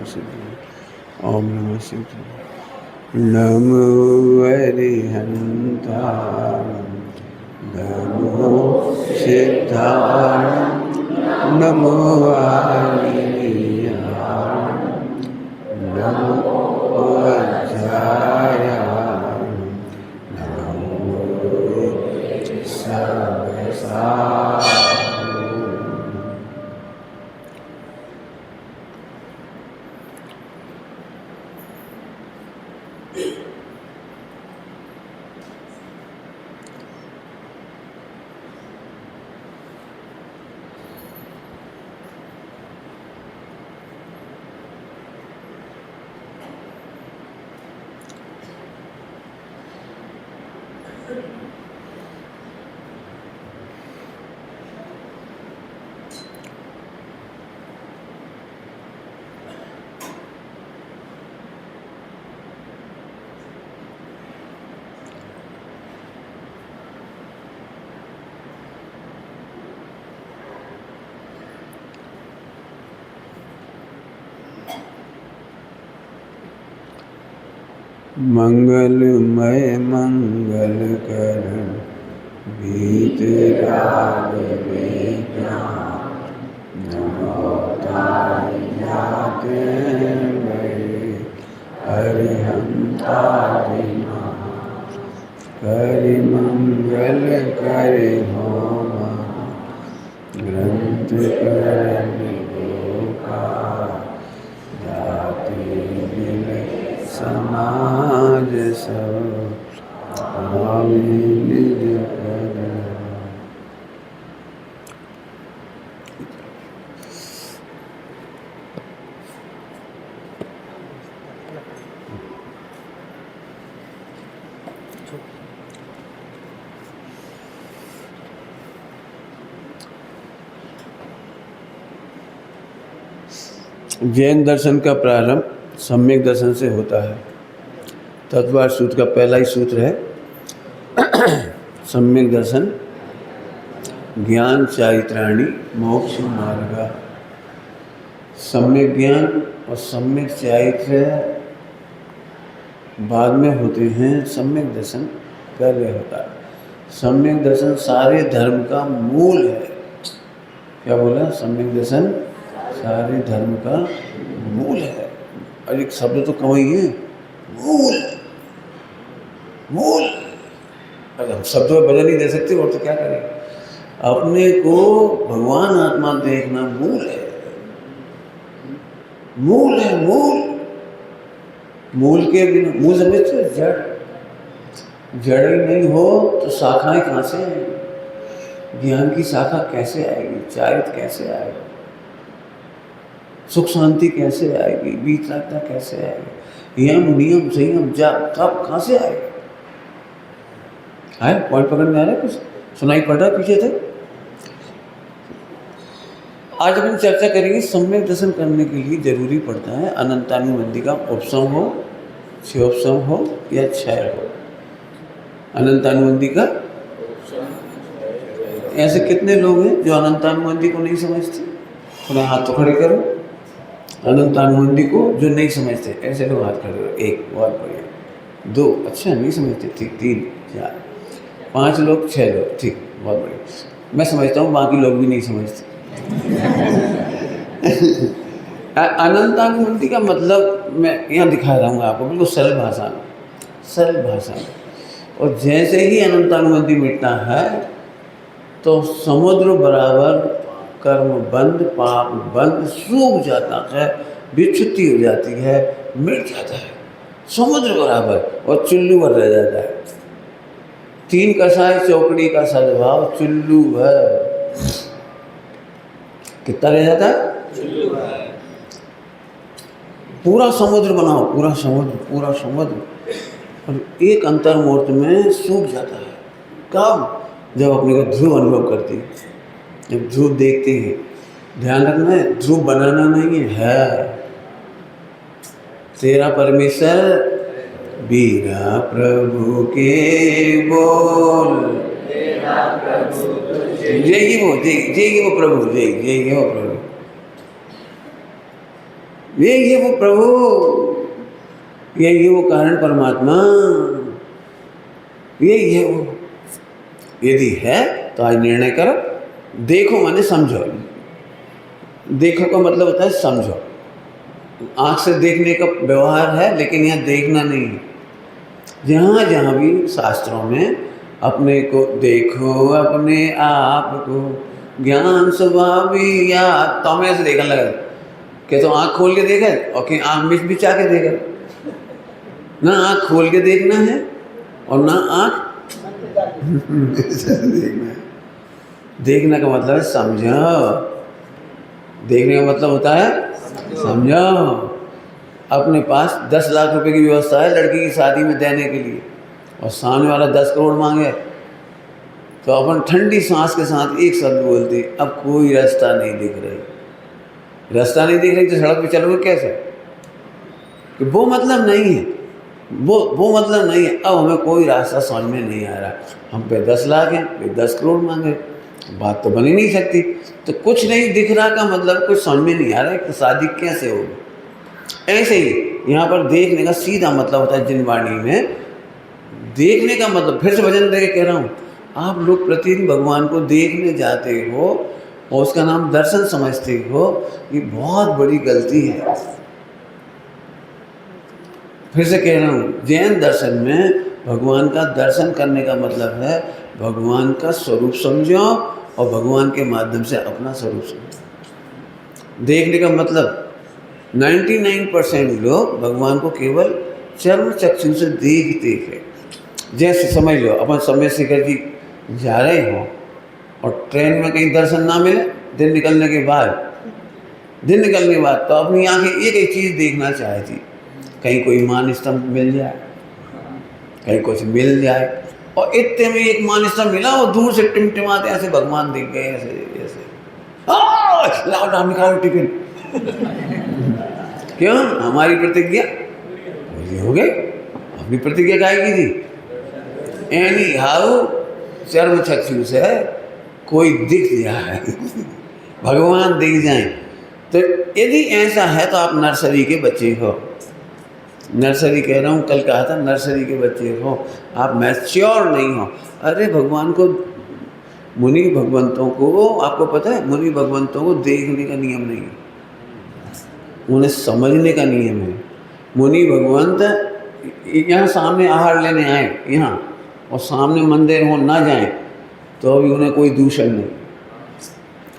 नमः शिवाय। ओम नमः शिवाय। नमो अरिहंताय नमो सिद्धाय नमो आर्याय नमो अज्ञाय नमो सर्वसाय। मंगलमय मंगल कर वीतराग विज्ञान नमो ताते अरिहंताय करि मंगल करि होम ग्रंथ कर जाति दिल समाज सब निज कर। जैन दर्शन का प्रारंभ सम्यक दर्शन से होता है। तत्वार सूत्र का पहला ही सूत्र है सम्यक दर्शन ज्ञान चारित्राणि मोक्ष मार्ग। सम्यक ज्ञान और सम्यक चारित्र बाद में होते हैं, सम्यक दर्शन पहले होता है। सम्यक दर्शन सारे धर्म का मूल है। क्या बोला? सम्यक दर्शन सारे धर्म का मूल है। और एक शब्द तो कम ही है, मूल। मूल अगर हम शब्दों में बदल नहीं दे सकते और तो क्या करें? अपने को भगवान आत्मा देखना मूल है। मूल है, मूल। मूल के बिना, मूल समझते जड़, जड़ ही नहीं हो तो शाखाएं कहाँ से आएगी? ज्ञान की शाखा कैसे आएगी? चारित्र कैसे आएगा? सुख शांति कैसे आएगी? वितरागता कैसे आएगी? यम नियम संयम जाप तब कहाँ से आएगा? है पॉइंट पकड़ में आ रहा है? कुछ सुनाई पड़ रहा है पीछे तक? आज अपन चर्चा करेंगे सम्यक दर्शन करने के लिए जरूरी पड़ता है अनंतानुबंधी का उपसम हो, क्षयोपसम हो या क्षय हो। अनंतानुबंधी का ऐसे कितने लोग हैं जो अनंतानुबंधी को नहीं समझते? थोड़ा हाथ तो खड़े करो। अनंतानुबंधी को जो नहीं समझते ऐसे लोग हाथ खड़े करो। एक, बहुत बढ़िया। दो, अच्छा नहीं समझते, ठीक। तीन, चार, 5 लोग, 6 लोग, ठीक, बहुत बढ़िया। मैं समझता हूँ बाकी लोग भी नहीं समझते। अनंतानुबंधी का मतलब मैं यहाँ दिखा रहा हूँ आपको, बिल्कुल सरल भाषा में, सरल भाषा में। और जैसे ही अनंतानुबंधी मिटता है तो समुद्र बराबर कर्म बंद, पाप बंद, सूख जाता है, विच्छुत्ति हो जाती है, मिट जाता है समुद्र बराबर, और चुल्लू भर रह जाता है। 3 कसाय चौकड़ी का सद्भाव चुल्लू भर। कितना रह जाता है? चुल्लू भर। पूरा समुद्र बनाओ, पूरा समुद्र, पूरा समुद्र, और एक अंतर मुहूर्त में सूख जाता है। कब? जब अपने को ध्रुव अनुभव करती है, जब ध्रुव देखते हैं। ध्यान रखना है, ध्रुव बनाना नहीं है। तेरा परमेश्वर बीरा प्रभु के बोल, जय वो, जय वो प्रभु, जय वो प्रभु। ये वो प्रभु, ये वो कारण परमात्मा, ये वो। यदि है तो आज निर्णय करो। देखो माने समझो। देखो का मतलब होता है समझो। आँख से देखने का व्यवहार है, लेकिन यहाँ देखना नहीं है। जहाँ जहाँ भी शास्त्रों में अपने को देखो, अपने आप को ज्ञान स्वभावी या तमें से देखने लगा कि तो आँख खोल के देखा और कि आँख मिच बिचा के देखा। ना आँख खोल के देखना है और ना आँख देखना है। देखने का मतलब है समझो। देखने का मतलब होता है समझो। अपने पास 10 लाख रुपए की व्यवस्था है लड़की की शादी में देने के लिए, और सामने वाला 10 करोड़ मांगे, तो अपन ठंडी सांस के साथ एक शब्द बोलते, अब कोई रास्ता नहीं दिख रही। रास्ता नहीं दिख रही तो सड़क पे चलोगे कैसे? कि वो मतलब नहीं है, वो मतलब नहीं है। अब हमें कोई रास्ता समझ में नहीं आ रहा। हम पे 10 लाख हैं, पे 10 करोड़ मांगे, बात तो बन ही नहीं सकती। तो कुछ नहीं दिख रहा का मतलब कुछ समझ में नहीं आ रहा है कि शादी कैसे होगी। ऐसे ही यहाँ पर देखने का सीधा मतलब होता है जिनवाणी में देखने का मतलब, फिर से वचन देके कह रहा हूँ, आप लोग प्रतिदिन भगवान को देखने जाते हो और उसका नाम दर्शन समझते हो, ये बहुत बड़ी गलती है। फिर से कह रहा हूँ, जैन दर्शन में भगवान का दर्शन करने का मतलब है भगवान का स्वरूप समझो और भगवान के माध्यम से अपना स्वरूप समझो। देखने का मतलब 99% लोग भगवान को केवल चर्म चक्षु से देखते हैं। जैसे समझ लो अपन समय शिखर जी जा रहे हो और ट्रेन में कहीं दर्शन ना मिले दिन निकलने के बाद, तो अपनी आंखें एक एक चीज़ देखना चाहती, कहीं कोई मान स्तंभ मिल जाए, कहीं कुछ मिल जाए, और इतने में एक मान स्तंभ मिला और दूर से टिमटिमाते ऐसे भगवान दिख गए, ऐसे ऐसे लाओ निकालो टिफिन। क्यों? हमारी प्रतिज्ञा पूरी हो गई। अपनी प्रतिज्ञा काय की थी? एनी हाउ चर्म चक्षु से कोई दिख जाए, भगवान दिख जाए। तो यदि ऐसा है तो आप नर्सरी के बच्चे हो। नर्सरी कह रहा हूँ, कल कहा था नर्सरी के बच्चे हो, आप मैच्योर नहीं हो। अरे भगवान को, मुनि भगवंतों को, आपको पता है मुनि भगवंतों को देखने का नियम नहीं है, उन्हें समझने का नियम है। मुनि भगवंत यहाँ सामने आहार लेने आए यहाँ, और सामने मंदिर हो ना जाए तो अभी उन्हें कोई दूषण नहीं।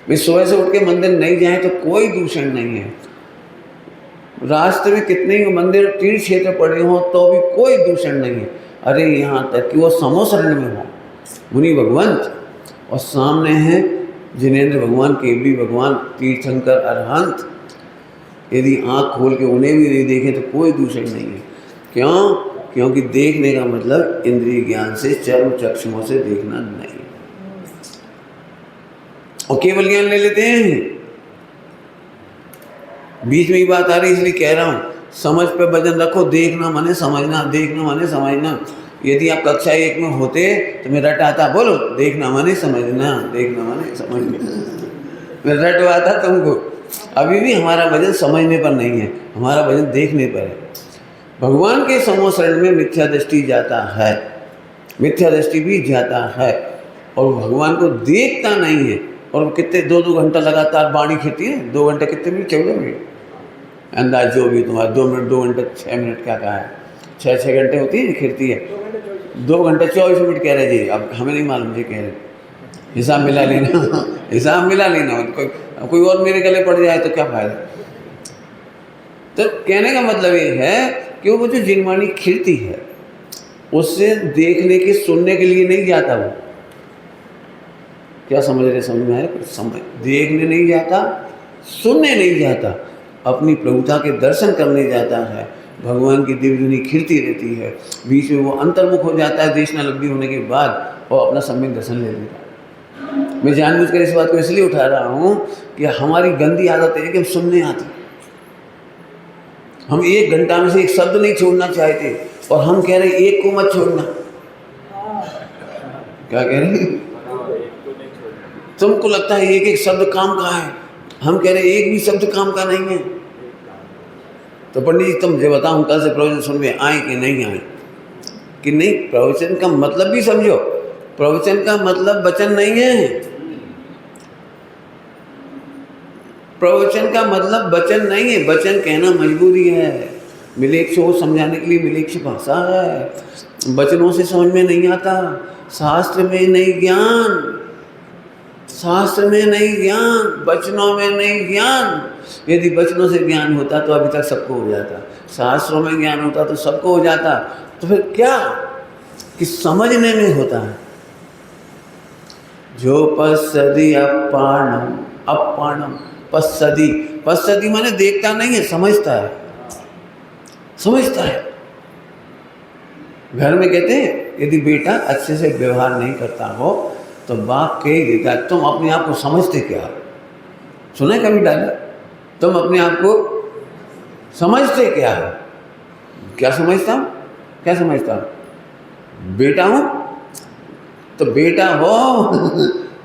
वे सुबह से उठ के मंदिर नहीं जाए तो कोई दूषण नहीं है। रास्ते में कितने ही मंदिर तीर्थ क्षेत्र पड़े हों तो भी कोई दूषण नहीं है। अरे यहाँ तक कि वो समोसरण में हो मुनि भगवंत, और सामने हैं जिनेंद्र भगवान, केवली भगवान, तीर्थंकर, अरहंत। यदि आँख खोल के उन्हें भी नहीं देखें तो कोई दूषण नहीं है। क्यों? क्योंकि देखने का मतलब इंद्रिय ज्ञान से, चर्म चक्षुओं से देखना नहीं, और केवल ज्ञान ले लेते हैं। बीच में ही बात आ रही इसलिए कह रहा हूँ, समझ पे वजन रखो। देखना माने समझना, देखना माने समझना। यदि आप कक्षा 1 में होते तो मैं रट आता, बोलो देखना माने समझना, देखना माने समझना, मैं रट आता तुमको। अभी भी हमारा वजन समझने पर नहीं है, हमारा वजन देखने पर है। भगवान के समोसरण में मिथ्या दृष्टि जाता है, मिथ्या दृष्टि भी जाता है, और भगवान को देखता नहीं है। और कितने 2-2 घंटा लगातार बाणी खींचती है। 2 घंटे कितने मिनट? 14 मिनट अंदाज जो भी तुम्हारा, 2 मिनट 2 घंटे 6 मिनट क्या कहा है, 6 घंटे होती है खींचती है। 2 घंटे 24 मिनट कह रहे जी, अब हमें नहीं मालूम जी कह रहे, हिसाब मिला लेना हिसाब मिला लेना। कोई और मेरे गले पड़ जाए तो क्या फायदा। तो कहने का मतलब ये है कि वो जो जिनवाणी खिलती है उससे देखने के, सुनने के लिए नहीं जाता। वो क्या समझ रहे? समझ में आया? कुछ समझ, देखने नहीं जाता, सुनने नहीं जाता, अपनी प्रभुता के दर्शन करने जाता है। भगवान की दिव्यधुनी खिलती रहती है, बीच में वो अंतर्मुख हो जाता है देशना लब्धि होने के बाद, और अपना सम्यक दर्शन ले लेता है। मैं जानबूझकर इस बात को इसलिए उठा रहा हूँ कि हमारी गंदी आदत है कि हम सुनने आते, हम 1 घंटा में से एक शब्द नहीं छोड़ना चाहते, और हम कह रहे एक को मत छोड़ना। क्या कह रहे? तुमको लगता है एक एक शब्द काम का है, हम कह रहे एक भी शब्द काम का नहीं है। तो पंडित जी तुम मुझे बताओ कल से प्रवचन सुन में आए कि नहीं आए? कि नहीं, प्रवचन का मतलब भी समझो। प्रवचन का मतलब वचन नहीं है, प्रवचन का मतलब वचन नहीं है। वचन कहना मजबूरी है, मिलेक्ष को समझाने के लिए मिलेक्ष भाषा है। वचनों से समझ में नहीं आता, शास्त्र में नहीं ज्ञान, शास्त्र में नहीं ज्ञान, वचनों में नहीं ज्ञान। यदि वचनों से ज्ञान होता तो अभी तक सबको हो जाता, शास्त्रों में ज्ञान होता तो सबको हो जाता। तो फिर क्या कि समझने में होता है। जो पश्यति अपाणम, अपाणम पश्यति, पश्यति माने देखता नहीं है, समझता है, समझता है। घर में कहते हैं यदि बेटा अच्छे से व्यवहार नहीं करता हो तो बाप कह देता है तुम अपने आप को समझते क्या? सुना कभी डायलॉग, तुम अपने आप को समझते क्या है? क्या समझता हूँ, क्या समझता हूँ? बेटा हूँ तो बेटा हो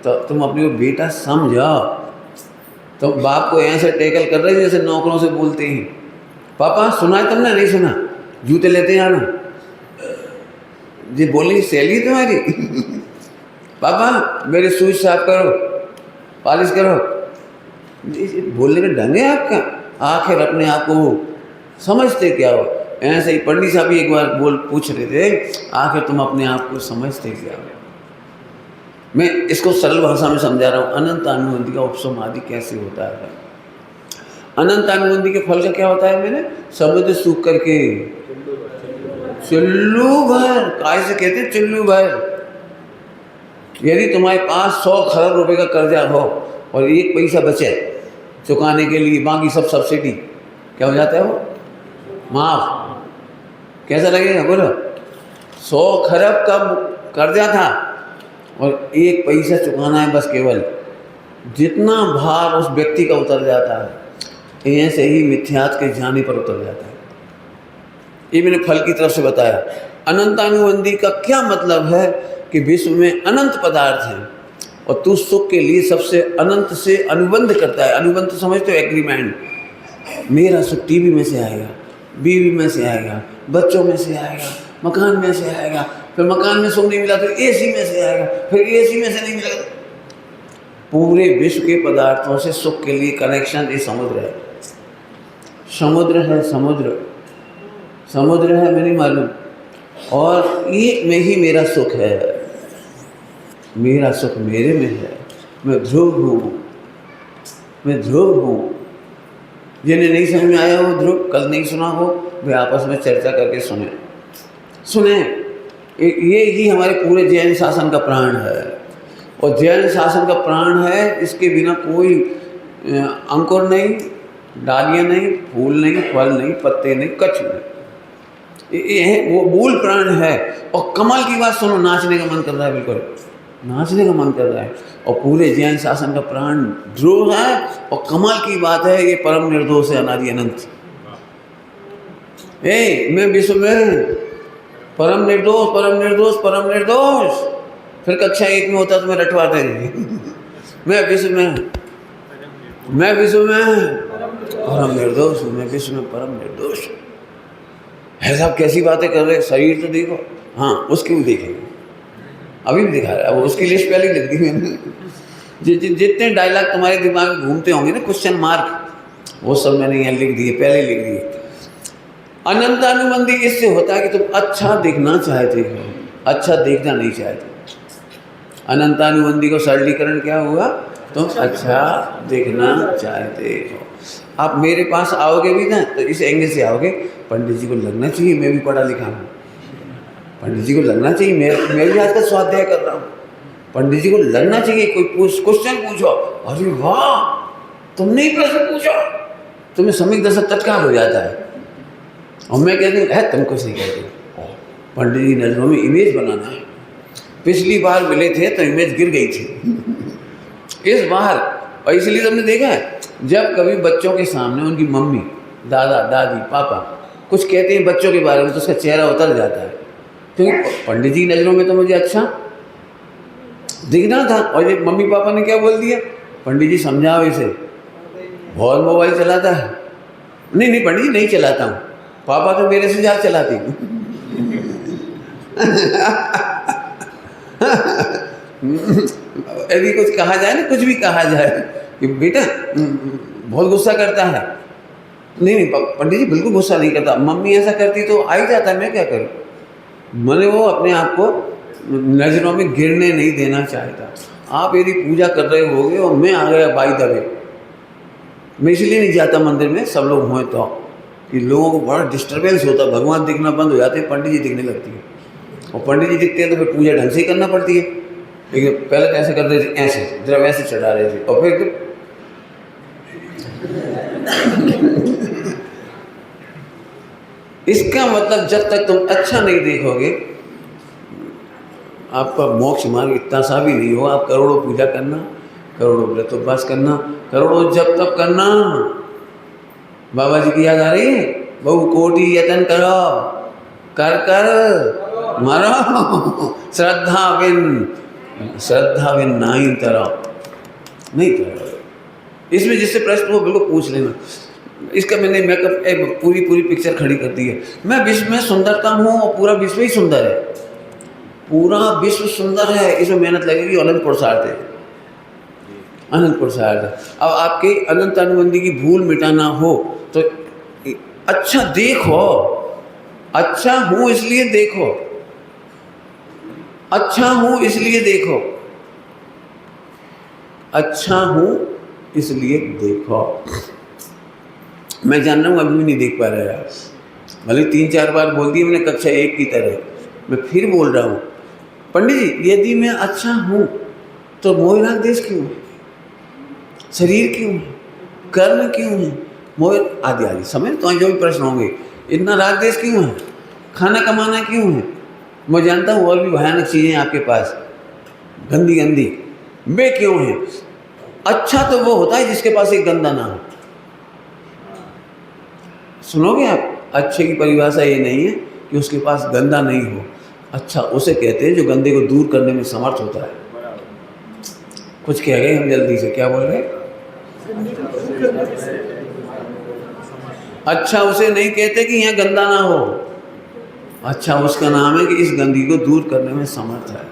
तो तुम अपने को बेटा समझो। तो बाप को ऐसे टैकल कर रहे जैसे नौकरों से बोलते हैं, पापा सुना है तुमने? नहीं सुना, जूते लेते हैं आना जी, बोलने की शैली है तुम्हारी। पापा मेरे शूज साफ करो, पॉलिश करो, जी बोलने का ढंग है आपका। आखिर अपने आप को समझते क्या हो? ऐसे ही पंडित साहब भी एक बार पूछ रहे थे, आखिर तुम अपने आप को समझते क्या हो? मैं इसको सरल भाषा में समझा रहा हूँ। अनंत अनुबंधी का उपशम आदि कैसे होता है? अनंत अनुबंधी के फल का क्या होता है? मैंने समुद्र सूख करके चुल्लू भर, काय से कहते हैं चुल्लू भर। यदि तुम्हारे पास 100 खरब रुपए का कर्जा हो और 1 पैसा बचे चुकाने के लिए, बाकी सब सब्सिडी, क्या हो जाता है वो? माफ। कैसा लगेगा बोलो? 100 खरब का कर्जा था और 1 पैसा चुकाना है बस केवल, जितना भार उस व्यक्ति का उतर जाता है, ऐसे ही मिथ्यात्व के जाने पर उतर जाता है। ये मैंने फल की तरफ से बताया। अनंतानुबंधी का क्या मतलब है कि विश्व में अनंत पदार्थ हैं और तू सुख के लिए सबसे अनंत से अनुबंध करता है। अनुबंध समझते हो? एग्रीमेंट। मेरा सुख टीवी में से आएगा, बीवी में से आएगा, बच्चों में से आएगा, मकान में से आएगा, फिर मकान में सुख नहीं मिला तो एसी में से आएगा, फिर एसी में से नहीं मिला। पूरे विश्व के पदार्थों से सुख के लिए कनेक्शन ये समुद्र है। समुद्र है, समुद्र, समुद्र है, मैं नहीं मालूम। और ये में ही मेरा सुख है, मेरा सुख मेरे में है। मैं ध्रुव हूँ, मैं ध्रुव हूँ। जिन्हें नहीं समझ में आया हो ध्रुव, कल नहीं सुना हो, वे आपस में चर्चा करके सुने, सुने। ये ही हमारे पूरे जैन शासन का प्राण है। और जैन शासन का प्राण है, इसके बिना कोई अंकुर नहीं, डालियाँ नहीं, फूल नहीं, फल नहीं, पत्ते नहीं, कछ नहीं। ये है वो मूल प्राण है। और कमाल की बात सुनो, नाचने का मन कर रहा है, बिल्कुल नाचने का मन कर रहा है। और पूरे जैन शासन का प्राण ध्रुव है। और कमाल की बात है, ये परम निर्दोष है, अनादि अनंत। मैं विश्व में परम निर्दोष, परम निर्दोष, परम निर्दोष। फिर कक्षा 1 में होता तो मैं रटवाते मैं विश्व में, मैं विश्व में परम निर्दोष हूँ, मैं विश्व में परम निर्दोष हूँ। है साहब कैसी बातें कर रहे, शरीर तो देखो। हाँ, उसकी भी देखेंगे, अभी भी दिखा रहा है वो, उसकी लिस्ट पहले लिख दी मैंने। जितने डायलॉग तुम्हारे दिमाग में घूमते होंगे ना, क्वेश्चन मार्क, वो सब मैंने यहाँ लिख दिए, पहले लिख दिए। अनंतानुबंधी इससे होता है कि तुम अच्छा देखना चाहते हो, अच्छा देखना नहीं चाहते। अनंतानुबंधी को सरलीकरण क्या हुआ? तुम अच्छा देखना चाहते हो। आप मेरे पास आओगे भी ना तो इस एंगल से आओगे, पंडित जी को लगना चाहिए मैं भी पढ़ा लिखा हूँ, पंडित जी को लगना चाहिए मैं भी आजकल स्वाध्याय कर रहा हूँ, पंडित जी को लगना चाहिए कोई क्वेश्चन पूछो, अरे वाह तुमने ही प्रश्न पूछा, तुम्हें सम्यक दर्शन तत्काल हो जाता है। और मैं कहती हूँ है तुम कुछ नहीं कहते, पंडित जी नजरों में इमेज बनाना है। पिछली बार मिले थे तो इमेज गिर गई थी, इस बार। और इसलिए तुमने देखा है जब कभी बच्चों के सामने उनकी मम्मी, दादा, दादी, पापा कुछ कहते हैं बच्चों के बारे में तो उसका चेहरा उतर जाता है, क्योंकि पंडित जी नज़रों में तो मुझे अच्छा दिखना था। और ये मम्मी पापा ने क्या बोल दिया, पंडित जी समझाओ इसे, बहुत मोबाइल चलाता है, नहीं नहीं पंडित जी नहीं चलाता हूँ, पापा तो मेरे से ज़्यादा चलाती हूँ। यदि कुछ कहा जाए ना, कुछ भी कहा जाए कि बेटा बहुत गुस्सा करता है, नहीं नहीं पंडित जी बिल्कुल गुस्सा नहीं करता, मम्मी ऐसा करती तो आ ही जाता, मैं क्या करूँ। मैंने वो अपने आप को नज़रों में गिरने नहीं देना चाहता। आप यदि पूजा कर रहे होगे और मैं आ गया बाई द वे, मैं इसलिए नहीं जाता मंदिर में सब लोग हों तो, कि लोगों को बड़ा डिस्टर्बेंस होता है, भगवान दिखना बंद हो जाते हैं, पंडित जी दिखने लगती है, और पंडित जी दिखते हैं तो फिर पूजा ढंग से ही करना पड़ती है। लेकिन पहले तो ऐसे करते थे, ऐसे जरा वैसे चढ़ा रहे थे, और फिर इसका मतलब जब तक तुम अच्छा नहीं देखोगे आपका मोक्ष मार्ग इतना सा भी नहीं होगा। आप करोड़ों पूजा करना, करोड़ों व्रत उपवास करना, करोड़ों जप तप करना, बाबा जी की याद आ रही है, बहु कोटि यतन करो, कर कर मरो, श्रद्धा बिन नहीं तरो, नहीं तरो। इसमें जिससे प्रश्न हो बिल्कुल पूछ लेना। इसका मैंने मेकअप एक पूरी पिक्चर खड़ी कर दी है। मैं विश्व में सुंदरता हूँ और पूरा विश्व ही सुंदर है, पूरा विश्व सुंदर है, इसमें मेहनत लगेगी। अनंत पुरुषार्थ है, अनंत पुरुषार्थ है। अब आपके अनंत अनुबंधी की भूल मिटाना हो तो अच्छा देखो, अच्छा हूँ इसलिए देखो, अच्छा हूँ इसलिए देखो, अच्छा हूँ इसलिए देखो। मैं जान रहा हूँ अभी भी नहीं देख पा रहे यार, भले 3-4 बार बोल दी मैंने कक्षा 1 की तरह, मैं फिर बोल रहा हूँ। पंडित जी यदि मैं अच्छा हूँ तो मोह राग देश क्यों है, शरीर क्यों है, कर्म क्यों है, मोह आदि आदि समझ तो जो भी प्रश्न होंगे, इतना राग देश क्यों है, खाना कमाना क्यों है। मैं जानता हूँ और भी भयानक चीज़ें आपके पास, गंदी गंदी, वे क्यों है। अच्छा तो वो होता है जिसके पास एक गंदा ना हो। सुनोगे आप, अच्छे की परिभाषा ये नहीं है कि उसके पास गंदा नहीं हो, अच्छा उसे कहते हैं जो गंदे को दूर करने में समर्थ होता है। कुछ कह गए हम जल्दी से, क्या बोल रहे? अच्छा उसे नहीं कहते कि यहाँ गंदा ना हो, अच्छा उसका नाम है कि इस गंदगी को दूर करने में समर्थ है।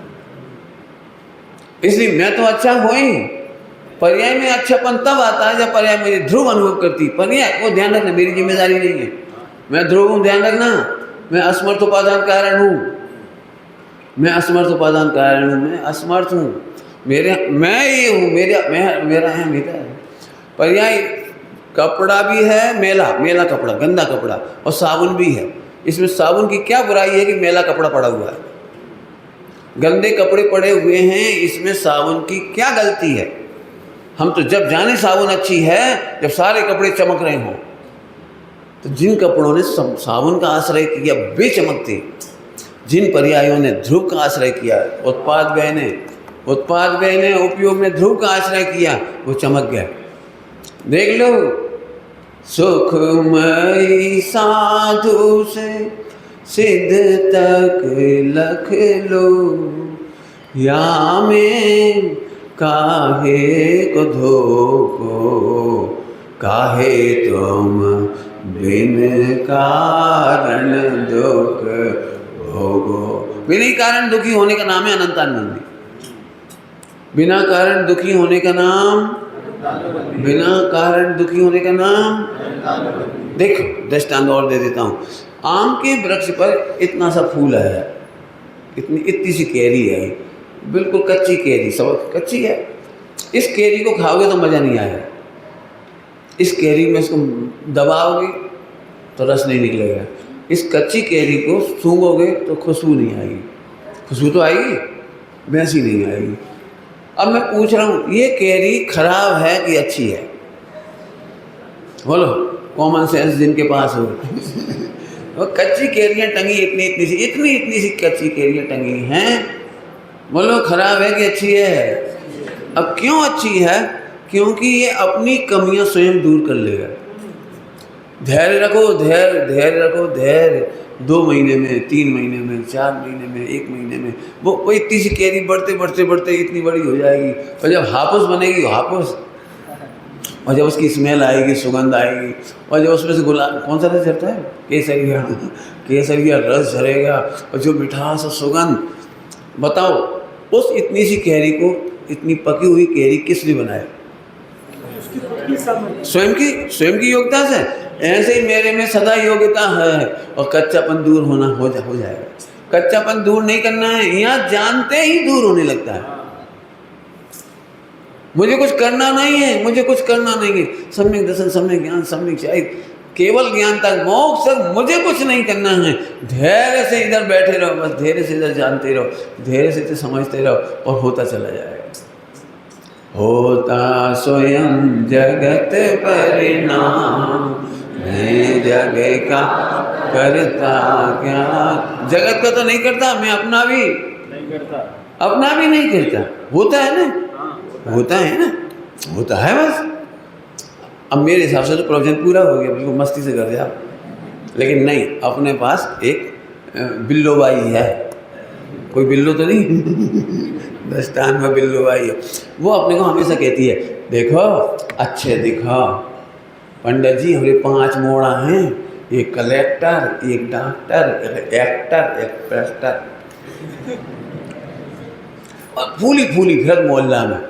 इसलिए मैं तो अच्छा हो ही, पर्याय में अच्छापन तब आता है जब पर्याय मुझे ध्रुव अनुभव करती। पर्याय वो ध्यान रखना, मेरी जिम्मेदारी नहीं है, मैं ध्रुव हूँ, ध्यान रखना। मैं असमर्थ उपादान कारण हूँ, मैं असमर्थ उपादान कारण हूँ, मैं असमर्थ हूँ, मेरे मैं ये हूँ, मेरा है मेरा है। पर्याय कपड़ा भी है, मेला कपड़ा, गंदा कपड़ा, और साबुन भी है। इसमें साबुन की क्या बुराई है कि मेला कपड़ा पड़ा हुआ है, गंदे कपड़े पड़े हुए हैं, इसमें साबुन की क्या गलती है। हम तो जब जाने साबुन अच्छी है जब सारे कपड़े चमक रहे हों। तो जिन कपड़ों ने साबुन का आश्रय किया वे चमकते, जिन पर्यायों ने ध्रुव का आश्रय किया, उत्पाद बहने उपयोग में ध्रुव का आश्रय किया, वो चमक गए। देख लो, सुखमयी साधु से सिद्ध तक लख लो, या में काहे को धोको, काहे तुम बिन कारण दुख भोगो। बिना कारण दुखी होने का नाम है अनंतानुबंधी। बिना कारण दुखी होने का नाम, बिना कारण दुखी होने का नाम। देखो दृष्टांत और दे देता हूँ। आम के वृक्ष पर इतना सा फूल है, इतनी सी कैरी है, बिल्कुल कच्ची कैरी, सब कच्ची है। इस कैरी को खाओगे तो मज़ा नहीं आएगा, इस कैरी में इसको दबाओगे तो रस नहीं निकलेगा, इस कच्ची कैरी को सूंघोगे तो खुशबू नहीं आएगी। खुशबू तो आएगी, वैसी नहीं आएगी। अब मैं पूछ रहा हूँ, ये कैरी खराब है कि अच्छी है? बोलो, कॉमन सेंस जिनके पास हो। वो कच्ची कैरियाँ टंगी इतनी सी कच्ची कैरियाँ टंगी हैं, बोलो खराब है कि अच्छी है? अब क्यों अच्छी है? क्योंकि ये अपनी कमियां स्वयं दूर कर लेगा। धैर्य रखो, धैर्य रखो, धैर्य। 2 महीने में, 3 महीने में, 4 महीने में, 1 महीने में वो इतनी सी कैरी बढ़ते इतनी बड़ी हो जाएगी, और जब हापुस बनेगी हापुस, और जब उसकी स्मेल आएगी, सुगंध आएगी, और जब उसमें से गुलाब कौन सा रस झरता है, केसरिया, केसरिया रस झरेगा, और जो मिठास और सुगंध, बताओ उस इतनी सी कैरी को, इतनी पकी हुई कैरी किसने बनाया? स्वयं की योग्यता से। ऐसे ही मेरे में सदा योग्यता है और कच्चापन दूर हो जाएगा। कच्चापन दूर नहीं करना है, यहाँ जानते ही दूर होने लगता है। मुझे कुछ करना नहीं है, मुझे कुछ करना नहीं है। सम्यक दर्शन, सम्यक ज्ञान, सम्यक चाहिए, केवल ज्ञान तक, मोक्ष तक मुझे कुछ नहीं करना है। धैर्य से इधर बैठे रहो, बस धैर्य से इधर जानते रहो, धैर्य से समझते रहो और होता चला जाएगा। होता स्वयं जगत परिणाम, मैं जग का करता क्या। जगत का तो नहीं करता, मैं अपना भी नहीं करता। होता है ना, होता है ना, होता है बस। अब मेरे हिसाब से तो प्रवचन पूरा हो गया, बिल्कुल मस्ती से कर दिया, लेकिन नहीं, अपने पास एक बिल्लोबाई है। कोई बिल्लो तो नहीं दस्तान में बिल्लोबाई है। वो अपने को हमेशा कहती है, देखो अच्छे दिखो पंडित जी, हमारे 5 मोड़ा हैं, एक कलेक्टर, एक डॉक्टर, एक एक्टर, एक प्रेस्टर, और फूली फिरत मोहल्ला में,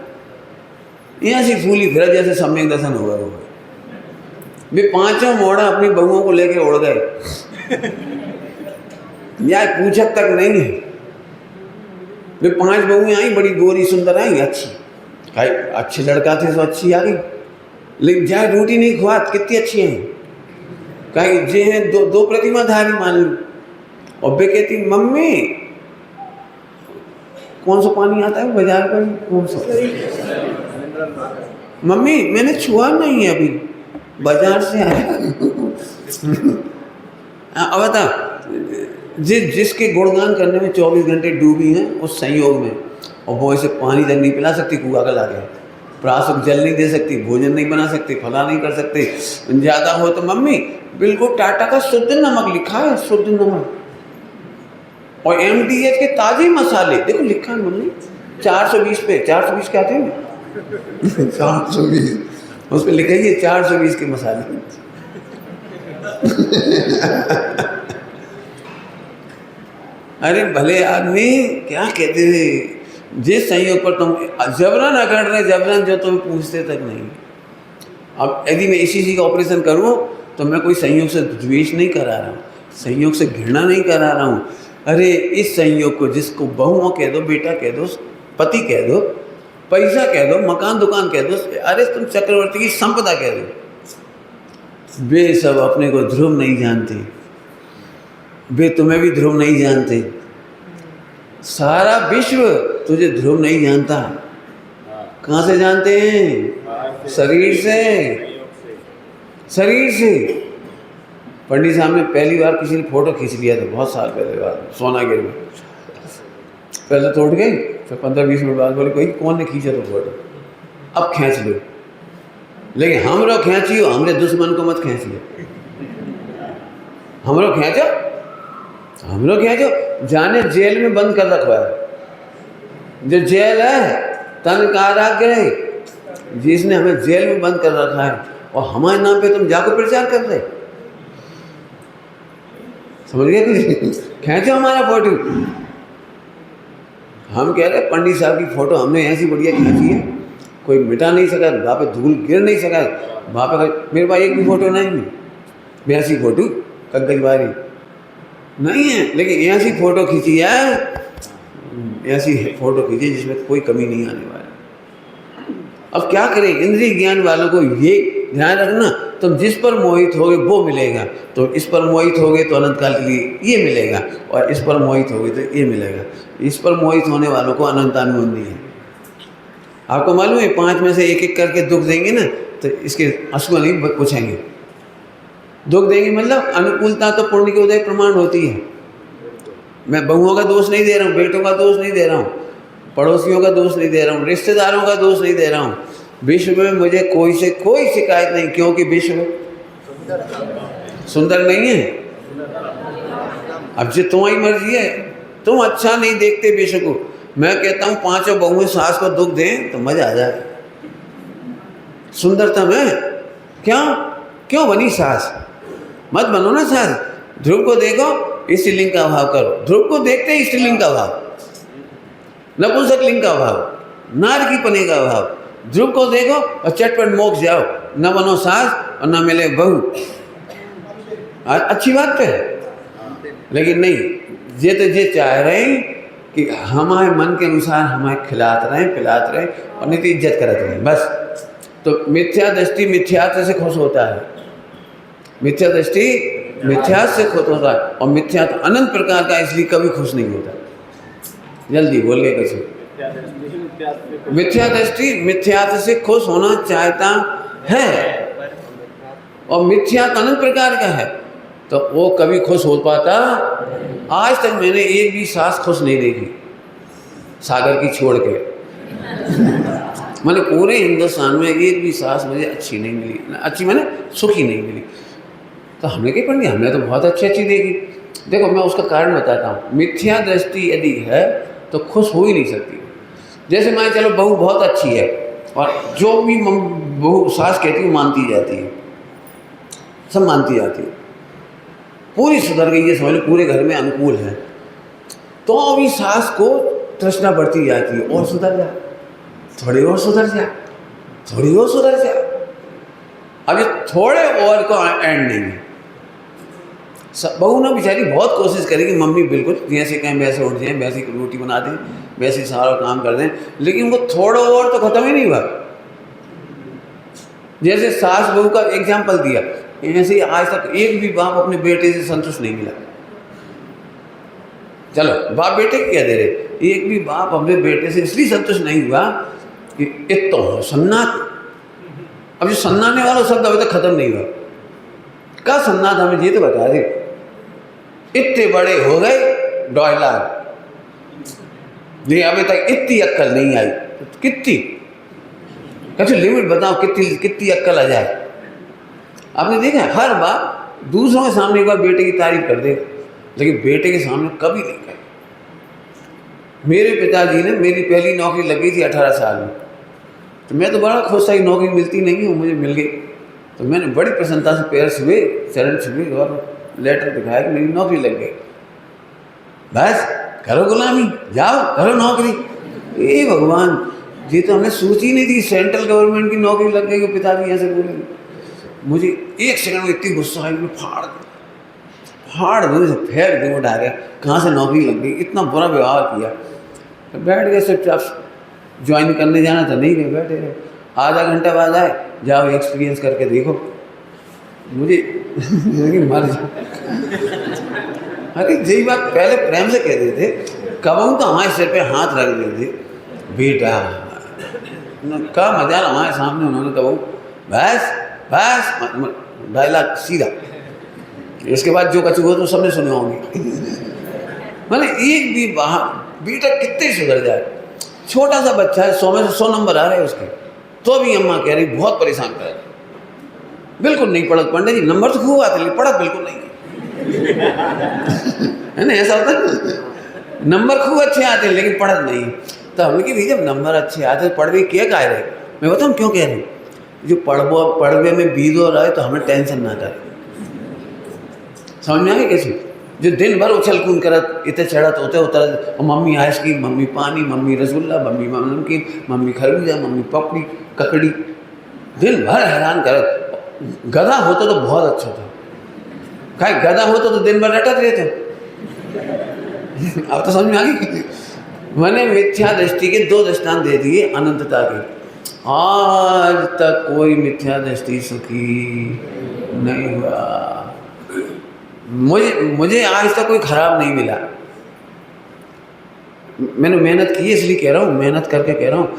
यहाँ से फूली फिरत जैसे सम्यक दर्शन होगा। वे 5 मोड़ा अपनी बहुओं को लेके उड़ गए, या पूछत तक नहीं है। वे 5 बहुएं आई, बड़ी गोरी सुंदर आई, अच्छे लड़का थे तो अच्छी आ गई, लेकिन जाए रोटी नहीं खुआत, कितनी अच्छी हैं, कहीं जे हैं दो प्रतिमाधारी मान लो। और वे कहती, मम्मी कौन सा पानी आता है बाजार का, कौन सा? मम्मी मैंने छुआ नहीं है अभी, बाजार से आया। अब बता, जिसके गुणगान करने में 24 घंटे डूबी हैं उस संयोग में, और वो इसे पानी तक नहीं पिला सकती, कुआ का लाके प्रासुक जल नहीं दे सकती, भोजन नहीं बना सकती, फला नहीं कर सकते, ज़्यादा हो तो मम्मी बिल्कुल टाटा का शुद्ध नमक लिखा है, शुद्ध नमक, और MDH के ताज़े मसाले, देखो लिखा है मम्मी 420 पे, 420 क्या थे 420, उस पर लिखा है 420 के मसाले। अरे भले आदमी क्या कहते थे, जिस संयोग पर तुम जबरन अकड़ रहे, जबरन जो तुम्हें पूछते तक नहीं। अब यदि मैं इसी का ऑपरेशन करूं तो मैं कोई संयोग से द्वेष नहीं करा रहा हूँ, संयोग से घृणा नहीं करा रहा हूँ। अरे इस संयोग को, जिसको बहुओं कह दो, बेटा कह दो, पति कह दो, पैसा कह दो, मकान दुकान कह दो, अरे तुम चक्रवर्ती की संपदा कह दो, वे सब अपने को ध्रुव नहीं जानते, वे तुम्हें भी ध्रुव नहीं जानते, सारा विश्व तुझे ध्रुव नहीं जानता। कहाँ से जानते हैं? शरीर से, शरीर से। पंडित साहब ने पहली बार किसी ने फोटो खींच लिया था, बहुत साल पहले बात, सोनागिर में। पहले तो उठ गई, फिर 15-20 मिनट बाद बोले कोई कौन ने खींचा तो फोटो, अब खींच लो, लेकिन हमरो खींचियो, हमरे दुश्मन को मत खींच लो, हमरो खींचो, हमरो खींचो। जाने जेल में बंद कर रखवा है, जो जेल है तन कारागृह, जिसने हमें जेल में बंद कर रखा है, और हमारे नाम पे तुम जाकर प्रचार कर रहे, समझ गए कि खींचो हमारा फोटो। हम कह रहे पंडित साहब की फोटो हमने ऐसी बढ़िया खींची है, कोई मिटा नहीं सका, वहाँ पे धूल गिर नहीं सका, वहाँ पे मेरे पास एक भी फोटो नहीं है, ऐसी फोटो कगजबारी नहीं है, लेकिन ऐसी फोटो खींची है, ऐसी फोटो खींची जिसमें कोई कमी नहीं आने वाली। अब क्या करें, इंद्रिय ज्ञान वालों को ये ध्यान रखना, तुम जिस पर मोहित होगे वो मिलेगा, तो इस पर मोहित होगे तो अनंत काल के लिए ये मिलेगा, और इस पर मोहित होगे तो ये मिलेगा। इस पर मोहित होने वालों को अनंतानुभूति है। आपको मालूम है 5 में से एक करके दुख देंगे ना, तो इसके अश्व नहीं पूछेंगे, दुख देंगे मतलब अनुकूलता तो पुण्य के उदय प्रमाण होती है। मैं बहुओं का दोष नहीं दे रहा हूँ, बेटों का दोष नहीं दे रहा हूँ, पड़ोसियों का दोष नहीं दे रहा हूँ, रिश्तेदारों का दोष नहीं दे रहा हूँ। विश्व में मुझे कोई से कोई शिकायत नहीं, क्योंकि विश्व सुंदर नहीं है। अब जो तुम्हारी मर्जी है, तुम अच्छा नहीं देखते विश्व को। मैं कहता हूँ 5 बहुएं सास को दुख दें तो मजा आ जाए, सुंदरता में। क्यों क्यों बनी सास? मत बनो ना सास। ध्रुव को देखो, स्त्रीलिंग का अभाव करो। ध्रुव को देखते ही स्त्रीलिंग का अभाव, नपुंसक लिंग का अभाव, नार की पने का अभाव। ध्रुव को देखो और चटपट मोक्ष जाओ, न बनो सास और न मिले बहू। अच्छी बात है, लेकिन नहीं, ये तो ये चाह रहे हैं कि हमारे मन के अनुसार हमारे खिलाते रहें, पिलाते रहें और नहीं तो इज्जत करते रहें बस। तो मिथ्या दृष्टि मिथ्यात्व से खुश होता है, मिथ्या दृष्टि मिथ्यात्व से खुश होता है, और मिथ्यात्व अनंत प्रकार का, इसलिए कभी खुश नहीं होता। जल्दी बोल गए कैसे? मिथ्या दृष्टि मिथ्यात्व से खुश होना चाहता है, और मिथ्यात्व अनंत प्रकार का है, तो वो कभी खुश हो पाता। आज तक मैंने एक भी सास खुश नहीं देखी, सागर की छोड़ के। मैंने पूरे हिंदुस्तान में एक भी सास मुझे अच्छी नहीं मिली, अच्छी मैंने सुखी नहीं मिली। तो हमने क्या पढ़ लिया, हमने तो बहुत अच्छी अच्छी देखी। देखो मैं उसका कारण बताता हूँ। मिथ्या दृष्टि यदि है तो खुश हो ही नहीं सकती। जैसे मैं, चलो बहू बहुत अच्छी है और जो भी बहू सास कहती है मानती जाती है, सब मानती जाती है, पूरी सुधर गई, ये समझ लो पूरे घर में अनुकूल है। तो अभी सास को तृष्णा बढ़ती जाती है, और सुधर जा, थोड़ी और सुधर जा, थोड़ी और सुधर जा। अभी थोड़े और को एंड नहीं है। बहू ना बेचारी बहुत कोशिश करेगी, मम्मी बिल्कुल जैसे कहें वैसे उठ जाएं, वैसी रोटी बना दें, वैसे सारा काम कर दें, लेकिन वो थोड़ा और तो खत्म ही नहीं हुआ। जैसे सास बहू का एग्जाम्पल दिया, ऐसे ही आज तक एक भी बाप अपने बेटे से संतुष्ट नहीं मिला। चलो बाप बेटे क्या दे रहे, एक भी बाप अपने बेटे से इसलिए संतुष्ट नहीं हुआ कि एक तो सन्नाट। अब जो सन्नाने वाला शब्द अभी तक खत्म नहीं हुआ। क्या सन्नाट, हमें ये तो बता दे। इतने बड़े हो गए 2 लाख, नहीं अभी तक इतनी अक्कल नहीं आई। कितनी अच्छा लिमिट बताओ, कितनी अक्कल आ जाए। आपने देखा है हर बार दूसरों के सामने एक बार बेटे की तारीफ कर दे, लेकिन बेटे के सामने कभी नहीं करे। मेरे पिताजी ने, मेरी पहली नौकरी लगी थी 18 साल में, तो मैं तो बड़ा खुश था कि नौकरी मिलती नहीं है, मुझे मिल गई। तो मैंने बड़ी प्रसन्नता से पैर छुए, चरण छुए और लेटर दिखाया कि मेरी नौकरी लग गई। बस करो गुलामी, जाओ करो नौकरी। ए भगवान, ये तो हमने सोची नहीं थी सेंट्रल गवर्नमेंट की नौकरी लग गई, पिताजी ऐसे बोलेंगे। मुझे एक सेकंड में इतनी गुस्सा आई, मैं फाड़ दूँ फेंक दूँ उठा के, कहाँ से नौकरी लग गई, इतना बुरा व्यवहार किया। तो बैठ गए, सिर्फ ज्वाइन करने जाना था, नहीं गए, बैठे रहे। आधा घंटा बाद आए, जाओ एक्सपीरियंस करके देखो। मुझे मर जा। अरे यही बात पहले प्रेम से कहते थे, कब तो हमारे सिर पे हाथ रख देते, बेटा का मजा हमारे सामने उन्होंने कब बस बस डायलॉग सीधा। इसके बाद जो कचू हो तो सबने सुने होंगे। मैंने एक भी बाहर बेटा कितने सुधर जाए, छोटा सा बच्चा है, 100 में से 100 नंबर आ रहे हैं उसके, तो भी अम्मा कह रही बहुत परेशान कर रही, बिल्कुल नहीं पढ़त। पंडित जी नंबर तो खूब आते, लेकिन पढ़त बिल्कुल नहीं है ना, ऐसा होता है। नंबर खूब अच्छे आते हैं लेकिन पढ़त नहीं। तो हमने कि भाई जब नंबर अच्छे आते पढ़ भी क्या कह रहे। मैं बताऊँ क्यों कह रही, जो पढ़वे में बीजो रहे तो हमें टेंशन ना करे। समझ में आ गई कैसे? जो दिन भर उछल कूद करत, इतने चढ़त होते उतरत, और मम्मी आइसक्रीम, मम्मी पानी, मम्मी रसगुल्ला, मम्मी नमकीन, मम्मी खरबूजा, मम्मी पपड़ी ककड़ी, दिन भर हैरान करत। गधा होता तो बहुत अच्छा था, खाई गधा होता तो दिन भर रटत रहते। अब तो समझ में आ गई। मैंने मिथ्या दृष्टि के 2 दृष्टांत दे दिए अनंतता के। आज तक कोई मिथ्या दृष्टि सुखी नहीं हुआ। मुझे आज तक कोई खराब नहीं मिला। मैंने मेहनत की इसलिए कह रहा हूँ, मेहनत करके कह रहा हूँ,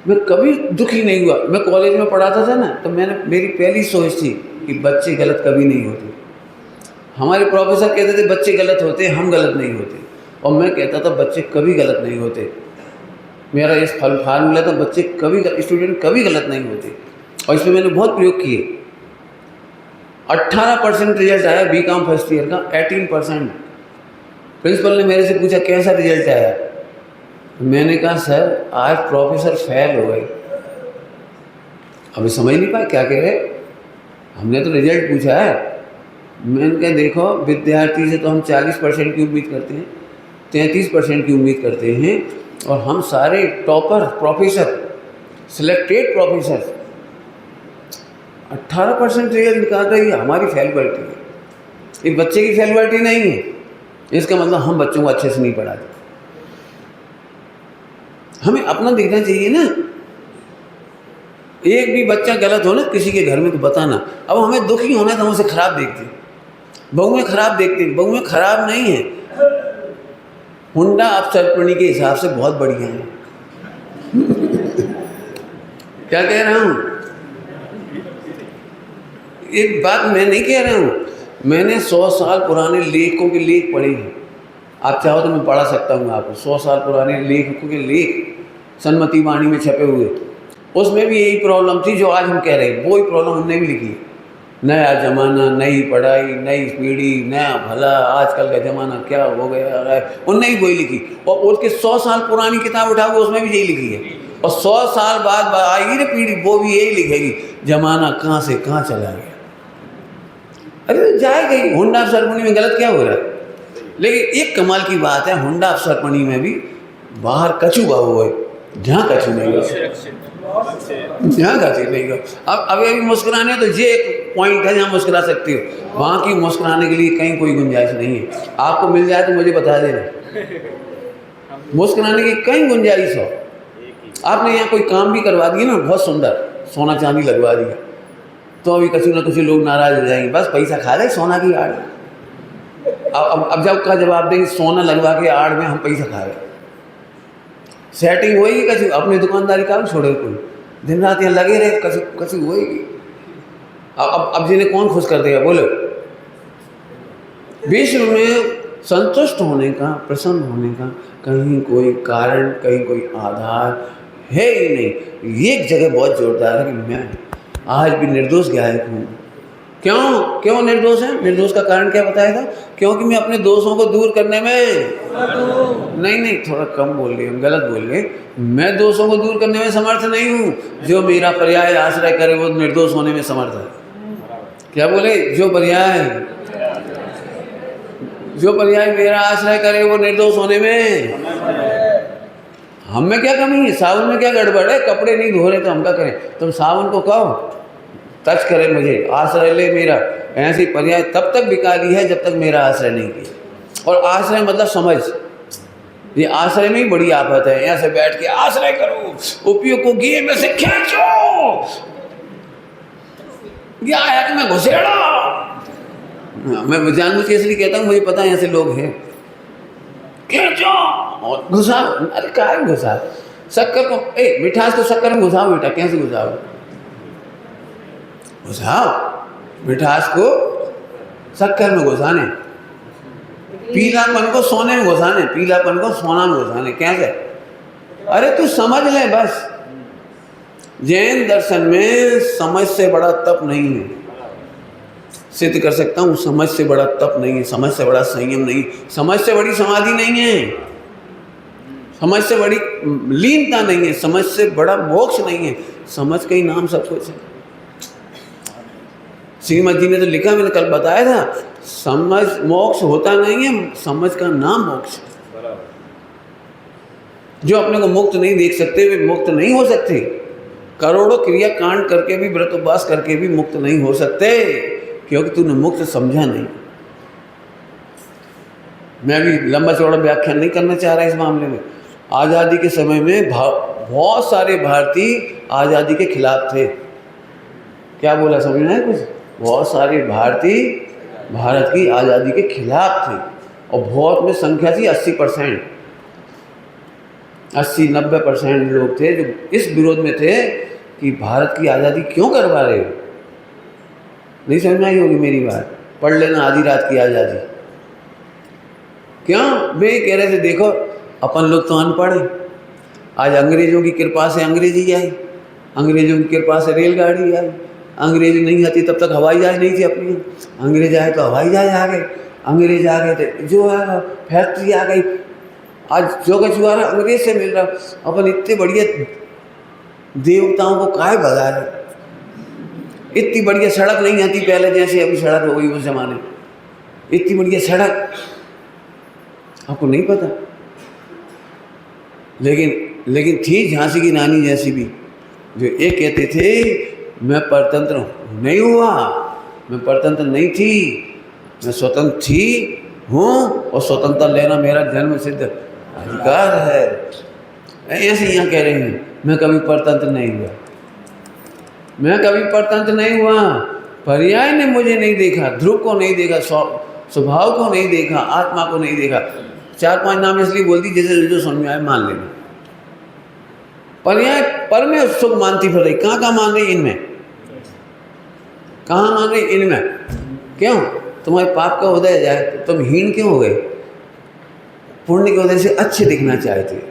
मैं कभी दुखी नहीं हुआ। मैं कॉलेज में पढ़ाता था ना, तो मेरी पहली सोच थी कि बच्चे गलत कभी नहीं होते। हमारे प्रोफेसर कहते थे बच्चे गलत होते, हम गलत नहीं होते, और मैं कहता था बच्चे कभी गलत नहीं होते। मेरा इस फार्मूला था, बच्चे कभी, स्टूडेंट कभी गलत नहीं होते। और इसमें मैंने बहुत प्रयोग किए। 18% रिजल्ट आया बीकॉम फर्स्ट ईयर का, 18%। प्रिंसिपल ने मेरे से पूछा कैसा रिजल्ट आया, मैंने कहा सर आज प्रोफेसर फेल हो गए। अभी समझ नहीं पाए क्या कह रहे। हमने तो रिजल्ट पूछा है। मैंने कहा देखो, विद्यार्थी से तो हम 40% की उम्मीद करते हैं, 33% की उम्मीद करते हैं, और हम सारे topper professor, selected professor 18% result निकाल रही है। हमारी फेलिबिलिटी है, एक बच्चे की फेलिबिलिटी नहीं है। इसका मतलब हम बच्चों को अच्छे से नहीं पढ़ाते। हमें अपना देखना चाहिए ना। एक भी बच्चा गलत हो ना किसी के घर में तो बताना। अब हमें दुखी होना है तो हम उसे खराब देखते हैं, बहू में खराब देखते हैं। बहू में खराब नहीं है, हुंडा अफसरपणी के हिसाब से बहुत बढ़िया है। क्या कह रहा हूँ? एक बात मैं नहीं कह रहा हूँ, मैंने 100 साल पुराने लेखों के लेख पढ़े हैं। आप चाहो तो मैं पढ़ा सकता हूँ आपको 100 साल पुराने लेखों के लेख, सन्मति वाणी में छपे हुए। उसमें भी यही प्रॉब्लम थी जो आज हम कह रहे हैं, वही प्रॉब्लम हमने भी लिखी है। नया ज़माना, नई पढ़ाई, नई पीढ़ी, नया भला, आजकल का ज़माना क्या हो गया है, उनने भी वही लिखी। और उसके 100 साल पुरानी किताब उठाओगे उसमें भी यही लिखी है। और 100 साल बाद आएगी ना पीढ़ी, वो भी यही लिखेगी, ज़माना कहाँ से कहाँ चला गया। अरे जाएगा ही। हुंडा अफसरपणी में गलत क्या हो रहा है? लेकिन एक कमाल की बात है, हुंडा अफसरपणी में भी बाहर कछू बाबू है, जहाँ कछू नहीं है, यहाँ कछू नहीं है। अब अभी मुस्कुराने तो ये एक पॉइंट है जहाँ मुस्कुरा सकती हो, वहाँ की मुस्कुराने के लिए कहीं कोई गुंजाइश नहीं है। आपको मिल जाए तो मुझे बता देना, मुस्कुराने की कहीं गुंजाइश हो। आपने यहाँ कोई काम भी करवा दिया ना बहुत सुंदर, सोना चांदी लगवा दिया, तो अभी कुछ ना कुछ लोग नाराज हो जाएंगे, बस पैसा खा ले सोना की आड़। अब जब का जवाब देंगे सोना लगवा के आड़ में हम पैसा खा रहे, सेटिंग होएगी कछु, अपनी दुकानदारी काम छोड़े, कोई दिन रात यहाँ लगे रहे, कछु कछु होएगी। अब जिन्हें कौन खुश कर देगा बोलो? विश्व में संतुष्ट होने का, प्रसन्न होने का कहीं कोई कारण, कहीं कोई आधार है ही नहीं। एक जगह बहुत जोरदार है कि मैं आज भी निर्दोष गायक हूँ। क्यों निर्दोष है? निर्दोष का कारण क्या बताया था? क्योंकि मैं अपने दोषों को दूर करने में नहीं, थोड़ा कम बोल रहे, हम गलत बोल रहे। मैं दोषों को दूर करने में समर्थ नहीं हूँ। जो मेरा पर्याय आश्रय करे वो निर्दोष होने में समर्थ है। क्या बोले? जो पर्याय मेरा आश्रय करे वो निर्दोष होने में। हम में क्या कमी है? सावन में क्या गड़बड़ है? कपड़े नहीं धो रहे तो हम क्या करें? तुम सावन को कहो टच करे मुझे, आश्रय ले मेरा। ऐसी पर्याय तब तक बिकाली है जब तक मेरा आश्रय नहीं किया। और आश्रय मतलब समझ, ये आश्रय में ही बड़ी आफत है। यहाँ से बैठ के आश्रय करो, उपयोग को गिए में से खींचो, गायक में घुसेड़ो। मैं जानबूझ के इसलिए कहता हूँ, मुझे पता है यहाँ से लोग हैं, खींचो और घुसाओ। अरे क्या घुसा? शक्कर को मिठास को शक्कर में घुसाओ बेटा, कैसे घुसाओ? मिठास को शक्कर में घुसाने, पीलापन को सोने में घुसाने, पीलापन को सोना में घुसाने, कैसे? अरे तू समझ ले बस। जैन दर्शन में समझ से बड़ा तप नहीं है। सिद्ध कर सकता हूँ, समझ से बड़ा तप नहीं है, समझ से बड़ा संयम नहीं, समझ से बड़ी समाधि नहीं है, समझ से बड़ी लीनता नहीं है, समझ से बड़ा मोक्ष नहीं है। समझ का ही नाम सब कुछ है। श्रीमद जी ने तो लिखा, मैंने कल बताया था, समझ मोक्ष होता नहीं है, समझ का नाम मोक्ष है। जो अपने को मुक्त नहीं देख सकते वे मुक्त नहीं हो सकते। करोड़ों क्रिया कांड करके भी, व्रत उपवास करके भी मुक्त नहीं हो सकते, क्योंकि तूने मुक्त समझा नहीं। मैं भी लंबा चौड़ा व्याख्यान नहीं करना चाह रहा इस मामले में। आज़ादी के समय में बहुत सारे भारतीय आज़ादी के खिलाफ थे। क्या बोला समझना है कुछ? बहुत सारे भारतीय भारत की आज़ादी के खिलाफ थे, और बहुत में संख्या थी 80%, 80-90% लोग थे जो इस विरोध में थे कि भारत की आज़ादी क्यों करवा रहे हो। नहीं समझ आई होगी मेरी बात, पढ़ लेना आधी रात की आज़ादी। क्यों? वे कह रहे थे देखो अपन लोग तो अनपढ़ हैं, आज अंग्रेज़ों की कृपा से अंग्रेजी आई, अंग्रेज़ों की कृपा से रेलगाड़ी आई। अंग्रेजी नहीं आती तब तक हवाई जहाज नहीं थी अपनी, अंग्रेज आए तो हवाई जहाज आ गए, अंग्रेज आ गए तो जो है फैक्ट्री आ गई। आज जो कुछ हुआ अंग्रेज से मिल रहा। अपन इतने बढ़िया देवताओं को काहे भगा रहे? इतनी बढ़िया सड़क नहीं आती पहले जैसे अभी सड़क हो गई उस जमाने में, इतनी बढ़िया सड़क आपको नहीं पता। लेकिन थी झांसी की रानी जैसी भी, जो एक कहते थे मैं परतंत्र नहीं हुआ, मैं परतंत्र नहीं थी, मैं स्वतंत्र थी हूँ और स्वतंत्रता लेना मेरा जन्म सिद्ध अधिकार है। ऐसे यहाँ कह रहे हैं मैं कभी परतंत्र नहीं हुआ, मैं कभी परतंत्र नहीं हुआ। पर्याय ने मुझे नहीं देखा, ध्रुव को नहीं देखा, स्वभाव को नहीं देखा, आत्मा को नहीं देखा। 4-5 नाम इसलिए बोल दी जैसे जो समझ में आए मान लेना। पर्याय पर में सुख मानती फिर रही, कहाँ मान रही इनमें, कहाँ मान रही इनमें। क्यों? तुम्हारे पाप का उदय जाए तो तुम हीन क्यों हो गए? पुण्य के उदय से अच्छे दिखना चाहते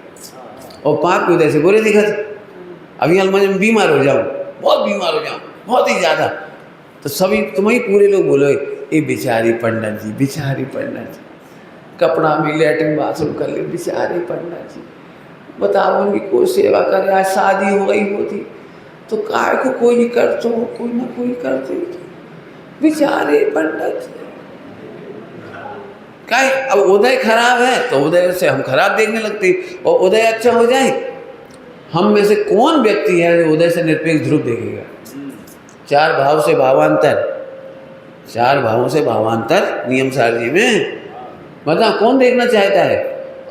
और पाप के उदय से बुरे दिखा थे। अभी अलमारी में बीमार हो जाऊँ, बहुत बीमार हो जाऊँ, बहुत ही ज़्यादा, तो सभी तुम्हें पूरे लोग बोलो ये बेचारी पंडित जी, बेचारी पंडित जी, कपड़ा में लेटरिन बाथरूम कर ले, बेचारी पंडित जी, बताओ उनकी कोई सेवा करे। आज शादी हो गई होती तो काय को कोई नहीं करते, कोई ना कोई करते, बेचारे पंडित जी। काय अब उदय खराब है तो उदय से हम खराब देखने लगते, और उदय अच्छा हो जाए, हम में से कौन व्यक्ति है जो उदय से निरपेक्ष ध्रुव देखेगा? 4 भाव से भावांतर, 4 भावों से भावांतर नियम सारणी में बता कौन देखना चाहता है?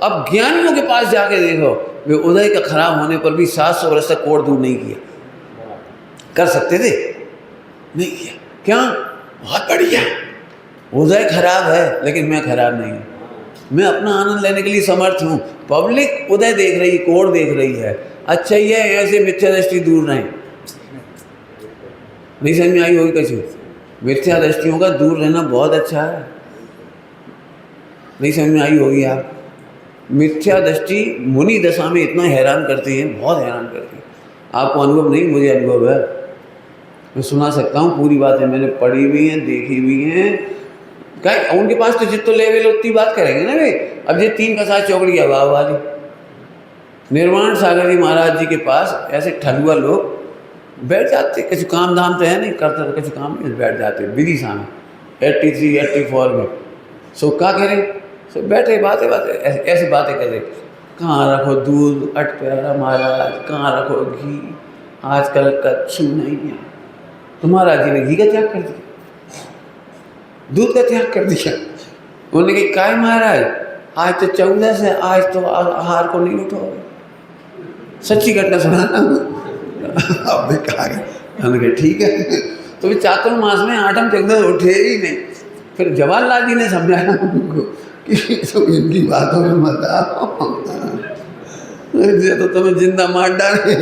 अब ज्ञानियों के पास जाके देखो, वे उदय का खराब होने पर भी 700 वर्ष तक कोढ़ दूर नहीं किया। कर सकते थे, नहीं किया। क्या? बहुत बढ़िया, उदय खराब है लेकिन मैं खराब नहीं हूँ, मैं अपना आनंद लेने के लिए समर्थ हूँ। पब्लिक उदय देख रही, कोढ़ देख रही है, अच्छा ही है, ऐसे मिथ्या दृष्टि दूर रहें। नहीं समझ में आई होगी कैसे? मिथ्या दृष्टियों का दूर रहना बहुत अच्छा है। नहीं समझ में आई होगी आप? मिथ्या दृष्टि मुनि दशा में इतना हैरान करती है, बहुत हैरान करती है। आपको अनुभव नहीं, मुझे अनुभव है, मैं सुना सकता हूँ पूरी बातें, मैंने पढ़ी हुई हैं, देखी हुई हैं। क्या उनके पास तो जितने लेवल उतनी बात करेंगे ना वे। अब ये 3 का 7 चौकड़ी अभाव वाली निर्वाण सागर जी महाराज जी के पास ऐसे ठगुआ लोग बैठ जाते, कुछ काम धाम तो है नहीं, करते तो कुछ काम नहीं, बैठ जाते विदिशा में 83 84 में। सो क्या करें? सो बैठे बातें ऐसे बातें कर रहे, कहाँ रखो दूध अटप्यारा महाराज, कहाँ रखो घी, आजकल कच्छु नहीं है। तो महाराज जी ने घी का त्याग कर दिया, दूध का त्याग कर दिया। उन्होंने कहा काय महाराज, आज तो 14 से, आज तो आहार को नहीं उठोगे। सच्ची घटना सुनाना। अब कहा ठीक है। तो वे चातुर्मास में 8 14 उठे ही नहीं। फिर जवाहरलाल जी ने समझाया उनको कि तो इनकी बातों में मत आओ, ये तो तुम्हें जिंदा मार डाले।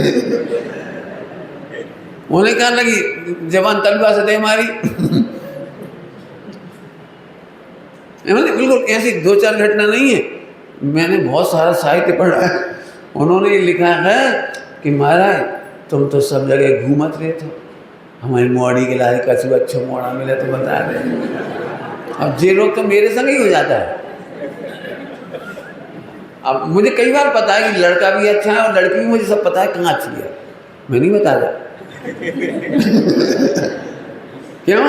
उन्हें कहा लगी जवान तलवा से दे मारी। बिल्कुल ऐसी 2-4 घटना नहीं है, मैंने बहुत सारा साहित्य पढ़ा है। उन्होंने लिखा है कि महाराज तुम तो सब जगह घूमत रहे थे, हमारी मोड़ी के लाए कछु अच्छा मोड़ा मिले तो बता दे। अब जे लोग तो मेरे संग ही हो जाता है। अब मुझे कई बार पता है कि लड़का भी अच्छा है और लड़की भी, मुझे सब पता है कहाँ अच्छी है, मैं नहीं बता रहा। क्यों?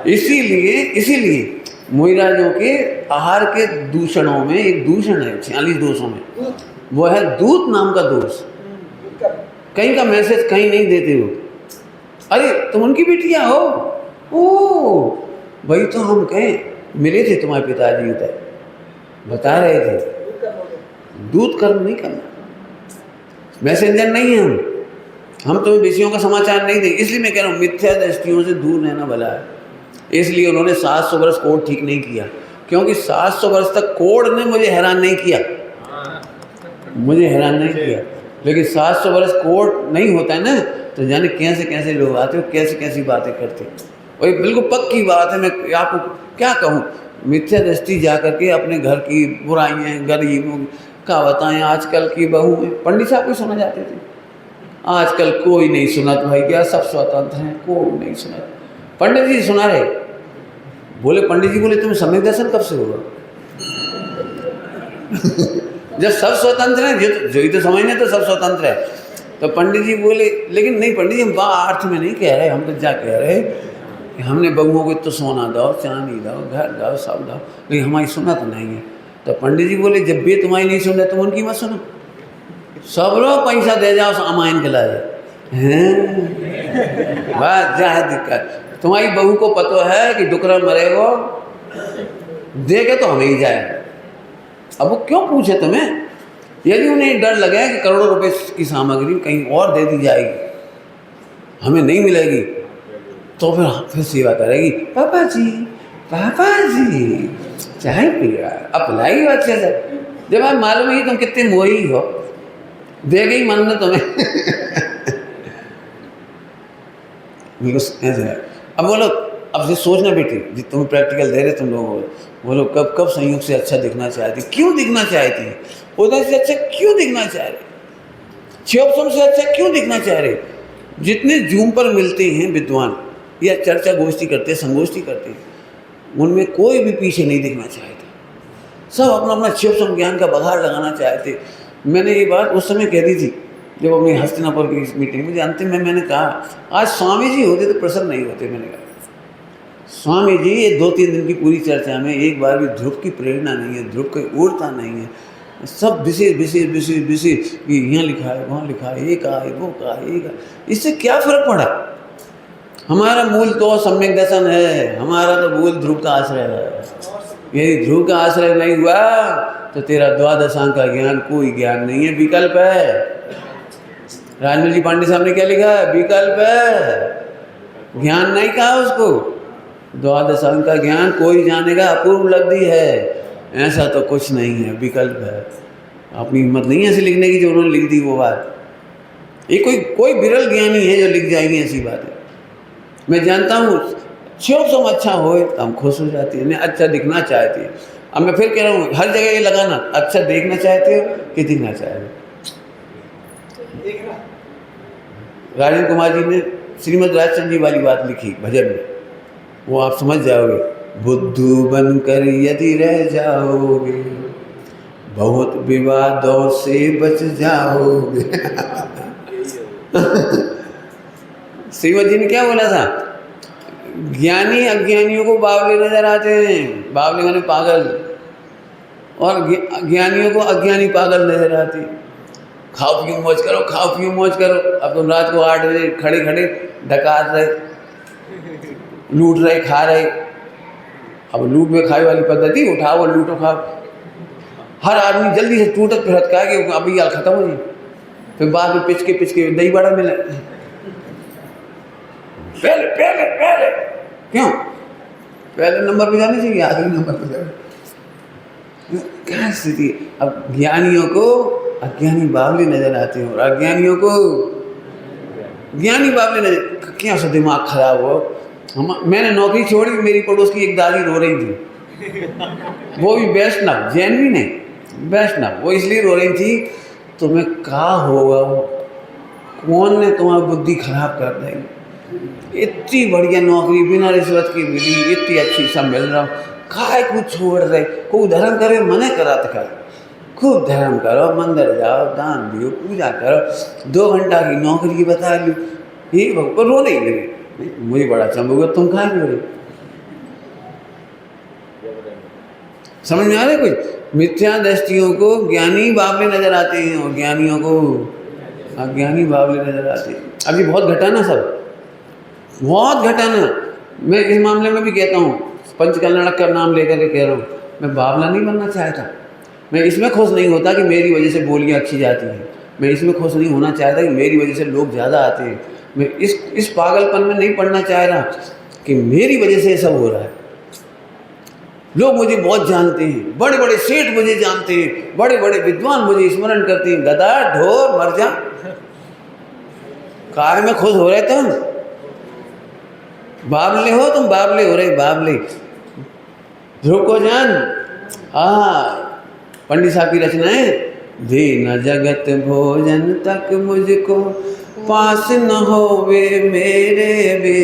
इसीलिए मोहराजों के आहार के दूषणों में एक दूषण है 46 दोषों में, वो है दूत नाम का दोष। कहीं का मैसेज कहीं नहीं देते हो। अरे तुम उनकी बेटियां हो? ओ भाई, तो हम कहें मिले थे तुम्हारे पिताजी उधर, बता रहे थे दूत कर्म नहीं करना, मैसेंजर नहीं है हम तुम्हें विषयों का समाचार नहीं देंगे। इसलिए मैं कह रहा हूँ मिथ्या दृष्टियों से दूर रहना भला है। इसलिए उन्होंने 700 वर्ष कोढ़ ठीक नहीं किया, क्योंकि 700 वर्ष तक कोढ़ ने मुझे हैरान नहीं किया, लेकिन 700 वर्ष कोढ़ नहीं होता है ना, तो जाने कैसे कैसे लोग आते हो, कैसी कैसी बातें करते। वही बिल्कुल पक्की बात है। मैं आपको क्या कहूँ, मिथ्या दृष्टि जा करके अपने घर की बुराइयाँ, गरीबों का बताएं। आजकल की बहू में पंडित साहब को सुना जाते थे, आजकल कोई नहीं सुनत भाई, क्या सब स्वतंत्र हैं, कोई नहीं सुनत। पंडित जी सुना रहे, बोले पंडित जी बोले तुम्हें सम्यक दर्शन कब से होगा? जब सब स्वतंत्र हैं, जो ही तो समझने तो सब स्वतंत्र है। तो पंडित जी बोले लेकिन नहीं पंडित जी, हम अर्थ में नहीं कह रहे, हम तो क्या कह रहे कि हमने बहुओं को तो सोना दो, चांदी दो, घर दो, सब दो, लेकिन हमारी सुना तो नहीं है। तो पंडित जी बोले जब भी तुम्हारी नहीं सुन रहे तुम उनकी मत सुनो, सब लोग पैसा दे जाओ सामान के लाए हैं। बस जा है दिक्कत, तुम्हारी बहू को पता है कि डुकरा मरेगो, देखे तो हमें ही जाए। अब वो क्यों पूछे तुम्हें? यदि उन्हें डर लगे कि करोड़ों रुपए की सामग्री कहीं और दे दी जाएगी, हमें नहीं मिलेगी, तो फिर सेवा करेगी, पापा जी चाय पिएगा, अब पिलाई अच्छे से। जब आप मालूम है तुम कितने मोही हो, दे गई मन ने तुम्हें। बिल्कुल ऐसे है। अब बोलो, अब से सोचना बेटी, तुम प्रैक्टिकल दे रहे तुम लोग, बोलो कब कब संयोग से अच्छा दिखना चाहती, क्यों दिखना चाहती, उधर से अच्छा क्यों दिखना चाह रहे, शिवसम से अच्छा क्यों दिखना चाह रहे? जितने जूम पर मिलते हैं विद्वान या चर्चा गोष्ठी करते, संगोष्ठी करते, उनमें कोई भी पीछे नहीं दिखना चाहता, सब अपना अपना शिवसम ज्ञान का बघार लगाना चाहते। मैंने ये बात उस समय कह दी थी जब अपनी हस्तिनापुर की इस मीटिंग में, जानते में मैंने कहा आज स्वामी जी होते तो प्रसन्न नहीं होते। मैंने कहा स्वामी जी ये 2-3 दिन की पूरी चर्चा में एक बार भी ध्रुव की प्रेरणा नहीं है, ध्रुव की ऊर्जा नहीं है, सब विशेष कि यहाँ लिखा है, वहाँ लिखा है, ये कहा है, वो कहा है, ये कहा। इससे क्या फर्क पड़ा? हमारा मूल तो सम्यक दर्शन है, हमारा तो मूल ध्रुव का आश्रय है। यदि ध्रुव का आश्रय नहीं हुआ तो तेरा द्वादशांक का ज्ञान कोई ज्ञान नहीं है, विकल्प है। राजमल जी पांडे साहब ने क्या लिखा है? विकल्प है, ज्ञान नहीं कहा उसको। द्वादशांक का ज्ञान कोई जानेगा, अपूर्व उपलब्धि है, ऐसा तो कुछ नहीं है, विकल्प है। अपनी हिम्मत नहीं है ऐसे लिखने की जो उन्होंने लिख दी वो बात। ये कोई विरल ज्ञानी है जो लिख जाएंगे ऐसी बातें। मैं जानता हूँ शिवसम अच्छा हो तो हम खुश हो जाती है, नहीं अच्छा दिखना चाहती है। अब मैं फिर कह रहा हूँ हर जगह ये लगाना, अच्छा देखना चाहते हो कि दिखना चाहते हो। राजेंद्र कुमार जी ने श्रीमद् राजचंद्र जी वाली बात लिखी भजन में, वो आप समझ जाओगे। बुद्धू बनकर यदि रह जाओगे, बहुत विवादों से बच जाओगे। श्रीमद जी ने क्या बोला था? ज्ञानी अज्ञानियों को बावले नजर आते हैं, बावले माने पागल, और ज्ञानियों को अज्ञानी पागल नजर आती। खाओ पियो मौज करो, खाओ पियो मौज करो। अब तुम रात को 8 बजे खड़े खड़े डकात रहे, लूट रहे, खा रहे। अब लूट में खाए वाली पद्धति, उठाओ लूटो खाओ। हर आदमी जल्दी से टूटत फिरत का कि अभी यार खत्म हो जाए, फिर बाद में पिचके दही बड़ा मिले। पहले क्यों? पहले नंबर पे जाने चाहिए, आखिरी नंबर पे जाए। क्या स्थिति? अब ज्ञानियों को अज्ञानी बावले नजर आते हैं और अज्ञानियों को ज्ञानी बावले नजर। क्या सा दिमाग खराब हो। मैंने नौकरी छोड़ी, मेरी पड़ोस की एक दादी रो रही थी, वो भी वैष्णव, जैन भी नहीं, वैष्णव। वो इसलिए रो रही थी तुम्हें कहा होगा, कौन ने तुम्हारी बुद्धि खराब कर दी? इतनी बढ़िया नौकरी बिना रिश्वत की मिली, इतनी अच्छी सब मिल रहा, खाए कुछ छोड़ रहे। कोई धर्म करे मने करा था, खूब धर्म करो, मंदिर जाओ, दान दियो, पूजा करो, 2 घंटा की नौकरी बता ली। ये भगवान रो नहीं लगे, मुझे बड़ा चंबुगा, तुम कहाँ रो रहे? समझ में आ रहा है? कुछ मिथ्या दृष्टियों को ज्ञानी बावले नजर आते हैं और ज्ञानियों को अज्ञानी बावले नजर आते हैं। अभी बहुत घटाना, सब बहुत घटाना। मैं इस मामले में भी कहता हूँ, पंचकल्याणक का नाम लेकर के कह रहा हूँ, मैं बावला नहीं बनना चाहता। मैं इसमें खुश नहीं होता कि मेरी वजह से बोलियाँ अच्छी जाती हैं, मैं इसमें खुश नहीं होना चाहता कि मेरी वजह से लोग ज़्यादा आते हैं। मैं इस पागलपन में नहीं पड़ना चाह रहा कि मेरी वजह से ये सब हो रहा है। लोग मुझे बहुत जानते हैं, बड़े बड़े सेठ मुझे जानते हैं, बड़े बड़े विद्वान मुझे स्मरण करते हैं। गधा ढोर मर जा, कार में खुश हो रहे तुम, बावले हो तुम, बावले हो रहे, बावले। ध्रुव को जान, पंडित साहब की रचनाएं, दे न जगत भोजन तक मुझको, पास न होवे मेरे वे,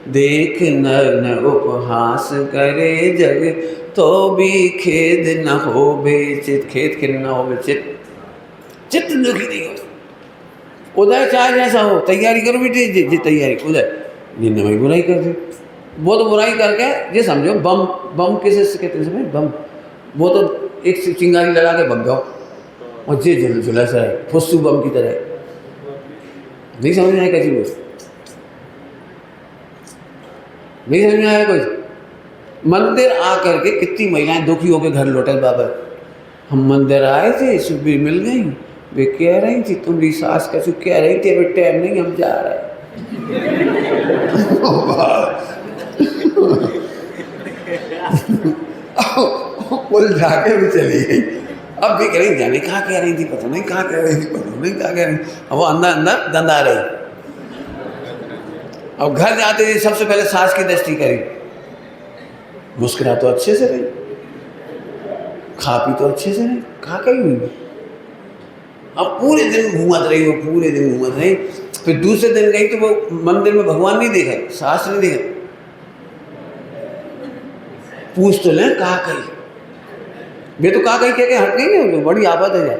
देख न उपहास करे जग, तो भी खेद न होवे चित। खेद न होवे चित, चित्त दुखी नहीं हो। उदय चाहे जैसा हो, तैयारी करो बेटे, जी तैयारी उदय। जिनने वही बुराई कर दी, वो तो बुराई करके ये समझो बम, बम किसे कहते हैं समझ, बम, वो तो एक चिंगारी लगा के भग जाओ और ये झुलस है फुस्सू बम की तरह। नहीं समझ में आया कैसी कुछ, नहीं समझ में आया कुछ। मंदिर आकर के कितनी महिलाएं दुखी होकर घर लौटे, बाबा हम मंदिर आए थे, सुबह मिल गई, वे कह रही थी तुम्हारी सास कैसे कह रही थी अभी टाइम नहीं हम जा रहे। कुल जाके भी चली गई, अब भी कह रही जाने कहाँ कह रही थी पता नहीं, कहाँ कह रही थी पता नहीं कहाँ कह रही, अब वो अंदर अंदर दंदा रही। अब घर जाते थे सबसे पहले सास की दृष्टि करी, मुस्कुरा तो अच्छे से रही, खा पी तो अच्छे से नहीं, कहाँ कहीं हुई। अब पूरे दिन घूमत रही वो, पूरे दिन घूमत रही। फिर दूसरे दिन गई तो वो मंदिर में भगवान नहीं देखा, सास नहीं देखा, पूछ तो लें कहाँ कही, वे तो कहाँ कही कह के हट गई नहीं, वो बड़ी आफत है यार।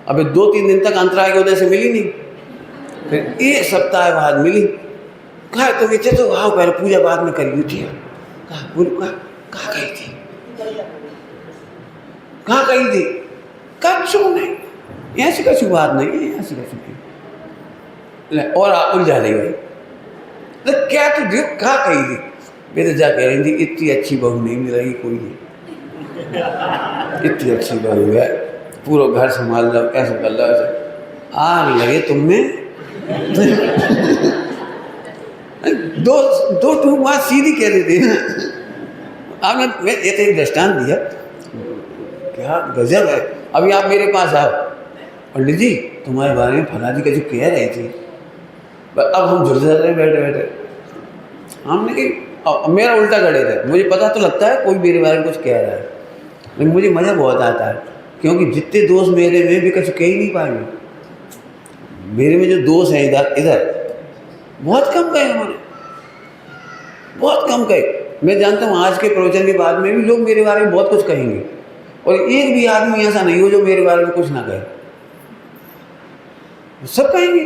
अबे 2-3 दिन तक अंतराय की वजह से मिली नहीं, फिर 1 सप्ताह बाद मिली। कहा तो बेचे तो आओ पहले पूजा बाद में करी थी, कहा बोलो कहाँ गई थी, कहाँ गई थी, कछु नहीं, ऐसी कछु बात नहीं है, ऐसी कछु नहीं। और आप उलझा रही भाई, तो क्या तू तो कहाँ कही थी, मैं तो जा कह रही थी इतनी अच्छी बहू नहीं मिल रही कोई नहीं, इतनी अच्छी बहू है, पूरा घर संभाल लो, कैसे कर लो, ऐसे आग लगे तुम में। दो टूक बात सीधी कह देती है। आपने ये तो एक दृष्टांत दिया, क्या गजब है। अभी आप मेरे पास आओ, पंडित जी तुम्हारे बारे में फला जी का जो कह रहे थे, अब हम झुलझल रहे बैठे बैठे, हमने कि मेरा उल्टा गड़े था, मुझे पता तो लगता है कोई मेरे बारे में कुछ कह रहा है, लेकिन मुझे मज़ा बहुत आता है, क्योंकि जितने दोष मेरे में भी कुछ कह ही नहीं पाएंगे। मेरे में जो दोष है इधर इधर बहुत कम गए, हमारे बहुत कम गए। मैं जानता हूँ आज के प्रवचन के बाद में भी लोग मेरे बारे में बहुत कुछ कहेंगे, और एक भी आदमी ऐसा नहीं हो जो मेरे बारे में कुछ ना कहे, सब कहेंगे।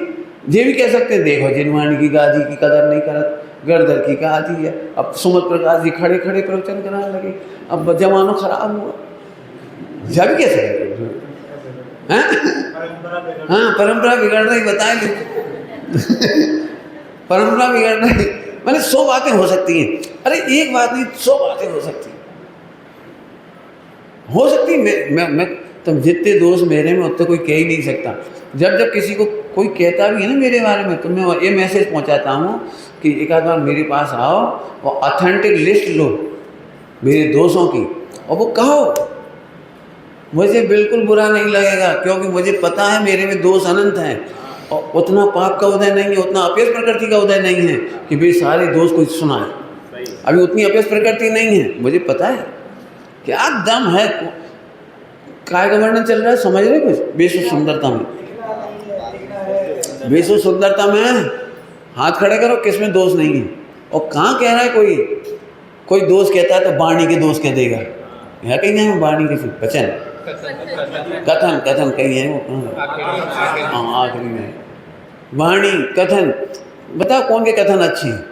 ये भी कह सकते हैं देखो जिनवाणी की गाजी की कदर नहीं करत, गर्दर की गाजी है। अब सुमत प्रकाश जी खड़े खड़े प्रवचन कराने लगे, अब जमाना खराब हुआ, जब कैसे हैं? हाँ परंपरा बिगड़ रही, बताए परंपरा बिगड़ रही, मैंने 100 बातें हो सकती हैं, अरे एक बात नहीं 100 बातें हो सकती मैं तुम जितने दोस्त मेरे में उतने कोई कह ही नहीं सकता। जब किसी को कोई कहता भी है ना मेरे बारे में, तो मैं ये मैसेज पहुंचाता हूँ कि एक आध बार मेरे पास आओ और ऑथेंटिक लिस्ट लो मेरे दोषों की, और वो कहो, मुझे बिल्कुल बुरा नहीं लगेगा, क्योंकि मुझे पता है मेरे में दोष अनंत हैं, और उतना पाप का उदय नहीं है, उतना अपयस प्रकृति का उदय नहीं है कि वे सारे दोष को सुनाए। अभी उतनी अपयस प्रकृति नहीं है, मुझे पता है क्या दम है। काय का वर्णन चल रहा है, समझ रहे कुछ? बेसु सुंदरता में, बेसु सुंदरता में हाथ खड़े करो, किसमें दोष नहीं है। और कहाँ कह रहा है कोई दोष कहता है तो वाणी के दोष कह देगा, है कहीं नहीं वाणी के वचन कथन कहीं है वो, हाँ आखिरी में वाणी कथन। बताओ कौन के कथन अच्छे हैं?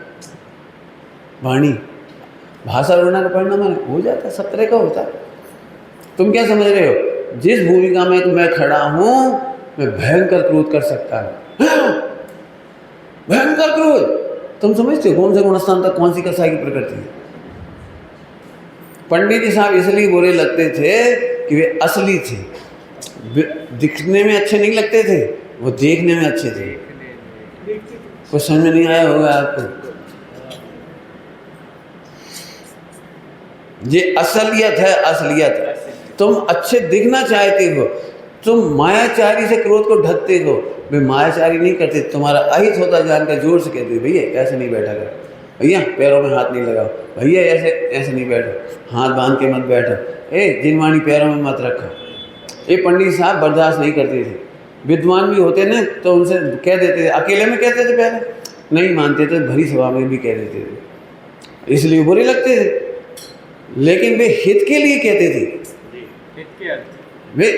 वाणी, भाषा वर्णन पढ़ना मैंने हो जाता है, सब तरह का होता है। तुम क्या समझ रहे हो? जिस भूमिका में मैं खड़ा हूँ मैं भयंकर क्रोध कर सकता हूँ, भयंकर क्रोध। तुम समझते हो कौन से गुणस्थान तक कौन सी कसाई की प्रकृति है? पंडित जी साहब इसलिए बुरे लगते थे कि वे असली थे, दिखने में अच्छे नहीं लगते थे, वो देखने में अच्छे थे। कुछ समझ में नहीं आया होगा आपको? ये असलियत है, असलियत। तुम अच्छे दिखना चाहते हो, तुम मायाचारी से क्रोध को ढकते हो। वे मायाचारी नहीं करते, तुम्हारा अहित होता जानकर जोर से कहते भैया ऐसे नहीं बैठा कर, भैया पैरों में हाथ नहीं लगाओ, भैया ऐसे नहीं बैठो, हाथ बांध के मत बैठो, जिनवाणी पैरों में मत रखो। ये पंडित साहब बर्दाश्त नहीं करते थे। विद्वान भी होते ना तो उनसे कह देते थे, अकेले में कहते थे, पहले नहीं मानते थे, भरी सभा में भी कह देते थे, इसलिए बुरे लगते थे। लेकिन वे हित के लिए कहते थे।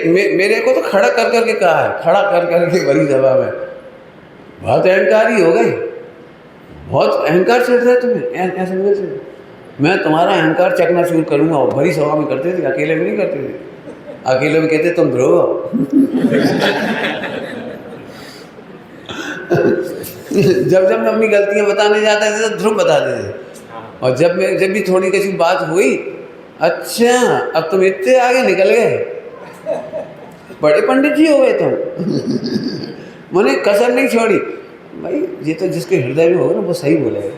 मेरे को तो खड़ा कर करके कहा है, खड़ा कर करके भरी सभा में, बहुत अहंकारी हो गए, बहुत अहंकार चढ़ रहा है तुम्हें ऐसे वैसे। मैं तुम्हारा अहंकार चकनाचूर करूँगा। और बड़ी सभा में करते थे, अकेले में नहीं करते थे। अकेले में कहते तुम ध्रुव हो। जब जब मैं अपनी गलतियाँ बताने जाता थे तो ध्रुव बताते थे। और जब भी थोड़ी किसी बात हुई, अच्छा अब तुम इतने आगे निकल गए, बड़े पंडित जी हो गए तुम। मैंने कसर नहीं छोड़ी। भाई ये तो जिसके हृदय में होगा ना वो सही बोलेगा।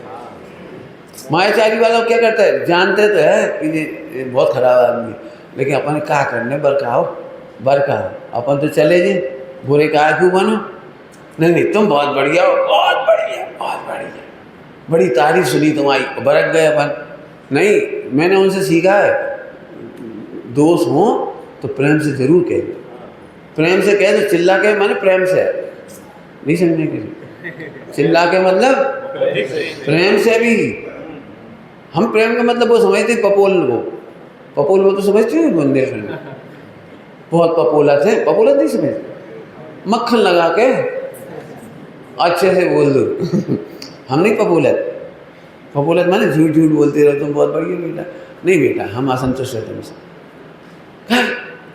मायाचारी वाला क्या करता है, जानते तो है कि ये बहुत खराब आदमी, लेकिन अपन क्या करने बरकाओ अपन तो चले जी, बुरे का क्यों बनो। नहीं तुम बहुत बढ़िया हो, बहुत बढ़िया बहुत बढ़िया, बड़ी तारीफ सुनी तुम्हारी, बरक गए अपन। नहीं, मैंने उनसे सीखा है, दोष हो तो प्रेम से जरूर कह दो। प्रेम से कह दो, चिल्ला के माने प्रेम से नहीं समझने के लिए। चिल्ला के मतलब प्रेम से भी। हम प्रेम का मतलब वो समझते पपोल, वो तो समझते हो बुंदेलखंड बहुत पपोलत है, पपोलत नहीं समझते, मक्खन लगा के अच्छे से बोल दो। हम नहीं पपोलत माने झूठ बोलते रहो तुम बहुत बढ़िया बेटा। नहीं बेटा, हम असंतुष्ट है तुमसे।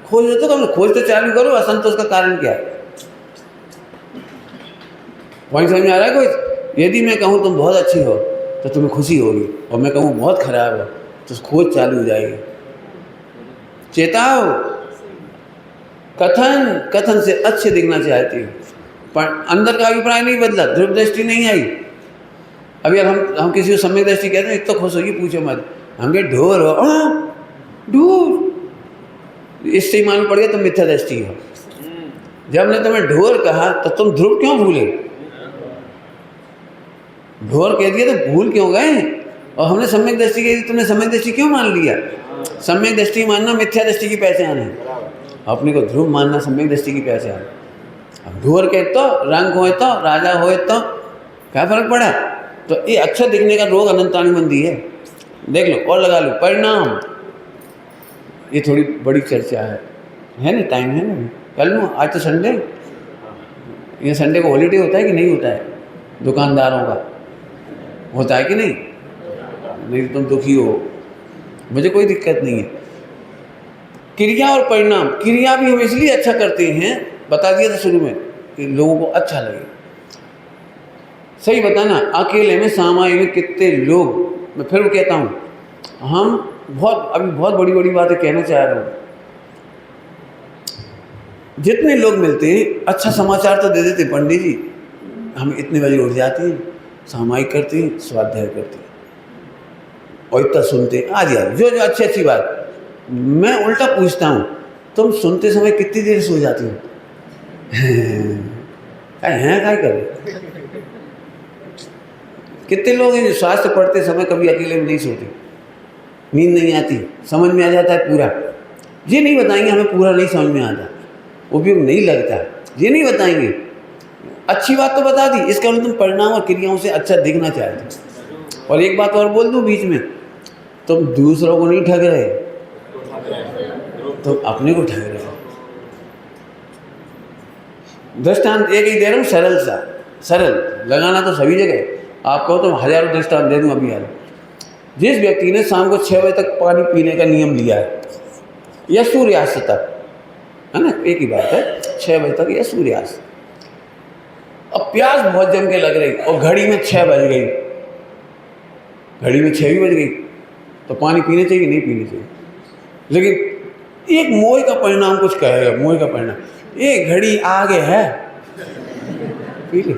खोज तो कम, खोज तो चालू करो, असंतोष का कारण क्या है। पॉइंट समझ में आ रहा है कोई। यदि मैं कहूँ तुम बहुत अच्छी हो तो तुम्हें खुशी होगी, और मैं कहूँ बहुत खराब हो तो खोज चालू हो जाएगी। चेताओ, कथन से अच्छे दिखना चाहती हो, पर अंदर का अभिप्राय नहीं बदला, ध्रुव दृष्टि नहीं आई। अभी हम किसी को सम्यक दृष्टि कहते हैं, इतना खुश होगी पूछो मत। हम कहे ढोर हो, ढोर, इससे ही मालूम पड़ गया तुम मिथ्या दृष्टि हो। जब ने तुम्हें ढोर कहा तो तुम ध्रुव क्यों भूले। ढोर कह दिया तो भूल क्यों गए। और हमने सम्यक दृष्टि कह दी, तुमने सम्यक दृष्टि क्यों मान लिया। सम्यक दृष्टि मानना मिथ्या दृष्टि की पहचान है, अपने को ध्रुव मानना सम्यक दृष्टि की पहचान। अब ढोर के तो रंग हो तो राजा हो तो क्या फर्क पड़ा। तो ये अच्छा दिखने का रोग अनंतानुबंधी है, देख लो और लगा लो। परिणाम, ये थोड़ी बड़ी चर्चा है ना, टाइम है ना, कल लो। आज तो संडे, ये संडे को हॉलीडे होता है कि नहीं होता है दुकानदारों का, होता है कि नहीं। नहीं तुम दुखी हो, मुझे कोई दिक्कत नहीं है। क्रिया और परिणाम, क्रिया भी हम इसलिए अच्छा करते हैं, बता दिया था शुरू में, कि लोगों को अच्छा लगे। सही बताना, अकेले में सामान्य में कितने लोग, मैं फिर कहता हूँ, हम अभी बहुत बड़ी बड़ी बातें कहना चाह रहा हूँ। जितने लोग मिलते हैं अच्छा समाचार तो दे देते, पंडित जी हम इतने बजे उठ जाते हैं, सामायिक करते हैं, स्वाध्याय करते हैं, और इतना सुनते हैं। आज यार जो अच्छी बात। मैं उल्टा पूछता हूँ, तुम सुनते समय कितनी देर सो जाती हो। क्या कर। कितने लोग हैं जो शास्त्र पढ़ते समय कभी अकेले में नहीं सोते, नींद नहीं आती, समझ में आ जाता है पूरा। ये नहीं बताएंगे हमें पूरा नहीं समझ में आता, उपयोग नहीं लगता, ये नहीं बताएंगे। अच्छी बात तो बता दी, इसका मतलब तुम परिणाम और क्रियाओं से अच्छा दिखना चाहते। और एक बात और बोल दूं बीच में, तुम दूसरों को नहीं ठग रहे, तुम अपने को ठग रहे हो। दृष्टांत एक ही दे रहा हूँ, सरल लगाना तो सभी जगह। आप कहो तो हजारों दृष्टांत दे दूँ अभी यार। जिस व्यक्ति ने शाम को 6 बजे तक पानी पीने का नियम लिया है, या सूर्यास्त तक, है ना, एक ही बात है, 6 बजे तक या सूर्यास्त। अब प्यास बहुत जम के लग रही और घड़ी में 6 बज गई, घड़ी में 6 भी बज गई, तो पानी पीने चाहिए नहीं पीने चाहिए। लेकिन एक मोह का परिणाम कुछ कहेगा, मोह का परिणाम, ये घड़ी आगे है, पी ले।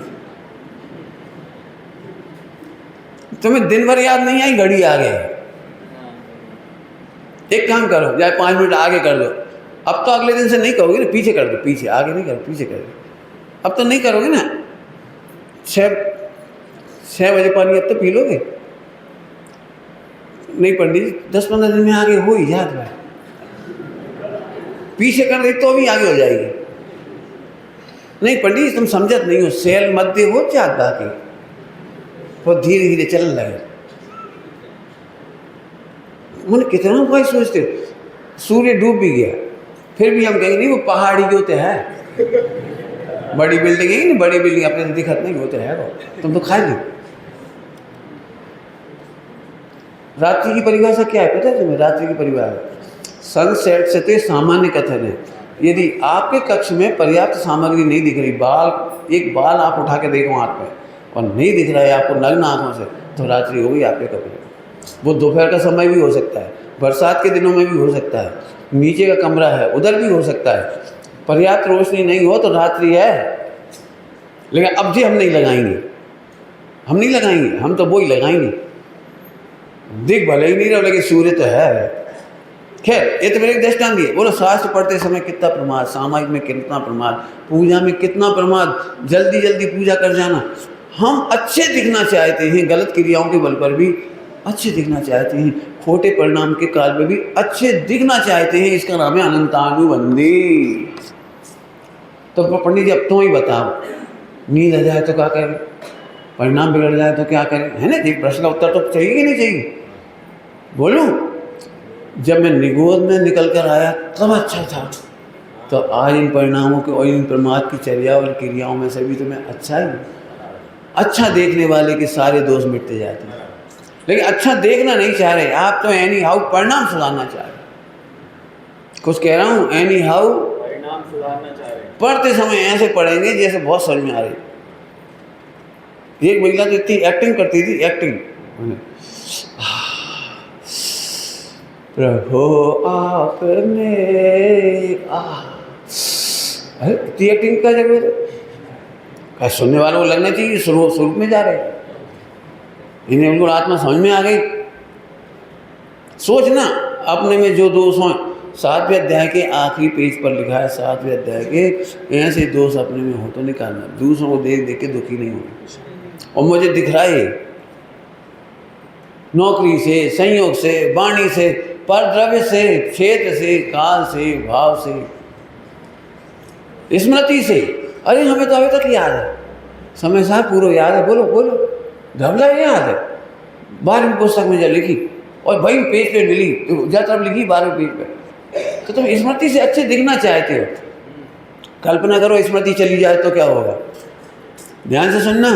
तुम्हें दिन भर याद नहीं आई घड़ी आगे है। एक काम करो, या 5 मिनट आगे कर दो। अब तो अगले दिन से नहीं करोगे ना, पीछे कर दो, पीछे, आगे नहीं करो, पीछे कर दो। अब तो नहीं करोगे ना, 6 बजे पानी अब तो पी लोगे नहीं। पंडित जी 10-15 दिन में आगे हो ही याद है, पीछे कर दे तो भी आगे हो जाएगी। नहीं पंडित जी तुम समझत नहीं हो, सेल मध्य हो जाता के वो धीरे धीरे चलने लगे। मैंने कितना भाई सोचते, सूर्य डूब भी गया, फिर भी हम कहेंगे नहीं वो पहाड़ी जो तो है, बड़ी बिल्डिंग है ना, बड़ी बिल्डिंग अपने दिखत नहीं होते है वो, तुम तो खाएगी। रात्रि की परिभाषा क्या है पता है तुम्हें? रात्रि की परिभाषा सनसेट से तो सामान्य कथन है। यदि आपके कक्ष में पर्याप्त सामग्री नहीं दिख रही, एक बाल आप उठा के देखो हाथ में और नहीं दिख रहा है आपको नग्न आंखों से, तो रात्रि हो गई आपके कमरे। वो दोपहर का समय भी हो सकता है, बरसात के दिनों में भी हो सकता है, नीचे का कमरा है उधर भी हो सकता है। पर्याप्त रोशनी नहीं हो तो रात्रि है। लेकिन अब जी हम नहीं लगाएंगे, हम नहीं लगाएंगे, हम तो वो ही लगाएंगे। दिख भले ही नहीं रहा लेकिन सूर्य तो है। खैर ये तो मेरे एक दृष्टांत दिए। बोलो शास्त्र पढ़ते समय कितना प्रमाद, सामाजिक में कितना प्रमाद, पूजा में कितना प्रमाद, जल्दी जल्दी पूजा कर जाना। हम अच्छे दिखना चाहते हैं, गलत क्रियाओं के बल पर भी अच्छे दिखना चाहते हैं, खोटे परिणाम के काल में भी अच्छे दिखना चाहते हैं। इसका नाम है अनंतानुबंधी। तो पंडित जी अब तुम ही बताओ, नींद आ जाए तो क्या करें, परिणाम बिगड़ जाए तो क्या करें, है ना? एक प्रश्न का उत्तर तो चाहिए कि नहीं चाहिए? बोलूं, जब मैं निगोद में निकल कर आया तब अच्छा था, तो आज इन परिणामों के और इन प्रमाद की चर्या और क्रियाओं में से भी तो मैं अच्छा ही। अच्छा देखने वाले के सारे दोष मिटते जाते हैं, लेकिन अच्छा देखना नहीं चाह रहे आप, तो एनी हाउ परिणाम सुधारना चाह रहे। कुछ कह रहा हूँ, एनी हाउ परिणाम सुधारना चाह रहे। पढ़ते समय ऐसे पढ़ेंगे जैसे बहुत समझ में आ रही। एक महिला तो इतनी एक्टिंग करती थी, एक्टिंग, प्रभु आपने अरे इतनी एक्टिंग का जरूरत है? सुनने वालों को लगना चाहिए स्वरूप में जा रहे, इन्हें उनको आत्मा समझ में आ गई। सोचना अपने में जो दोष हों, 7वें अध्याय के आखिरी पेज पर लिखा है, 7वें अध्याय के ऐसे दोष अपने में हो तो निकालना, दूसरों को देख देख के दुखी नहीं होना। और मुझे दिख रहा है नौकरी से, संयोग से, वाणी से, परद्रव्य से, क्षेत्र से, काल से, भाव से, स्मृति से। अरे हमें तो अभी तक याद है, समय साहब पूरा याद है। बोलो बोलो, धबला याद है। 12वीं पुस्तक में जब लिखी और वही पेज पे मिली, जब लिखी 12वें पेज पे, तो तुम स्मृति से अच्छे दिखना चाहते हो। कल्पना करो स्मृति चली जाए तो क्या होगा। ध्यान से सुनना,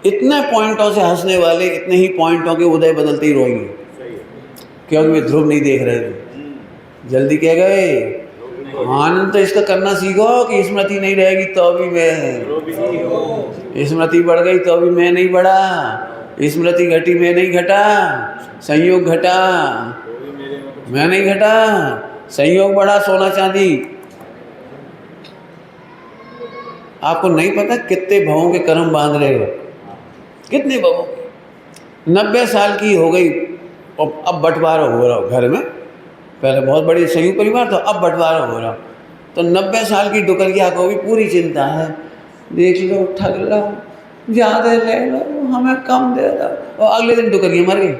इतने पॉइंटों से हंसने वाले इतने ही पॉइंटों के उदय बदलते ही रोएंगे, क्योंकि वे ध्रुव नहीं देख रहे थे। जल्दी कह गए, आनंद तो इसका करना सीखो कि स्मृति नहीं रहेगी तो भी मैं, स्मृति बढ़ गई तो भी मैं नहीं बढ़ा, स्मृति घटी मैं नहीं घटा, संयोग घटा मैं नहीं घटा, संयोग बढ़ा सोना चांदी। आपको नहीं पता कितने भवों के कर्म बांध रहे हो, कितने भवों। 90 साल की हो गई और अब बंटवारा हो रहा हो घर में। पहले बहुत बड़ी संयुक्त परिवार था, अब बंटवारा हो रहा। तो 90 साल की डुकरिया को भी पूरी चिंता है, देख लो ठग लो, ज़्यादा ले लो, हमें कम दे दो, और अगले दिन डुकरिया मर गई।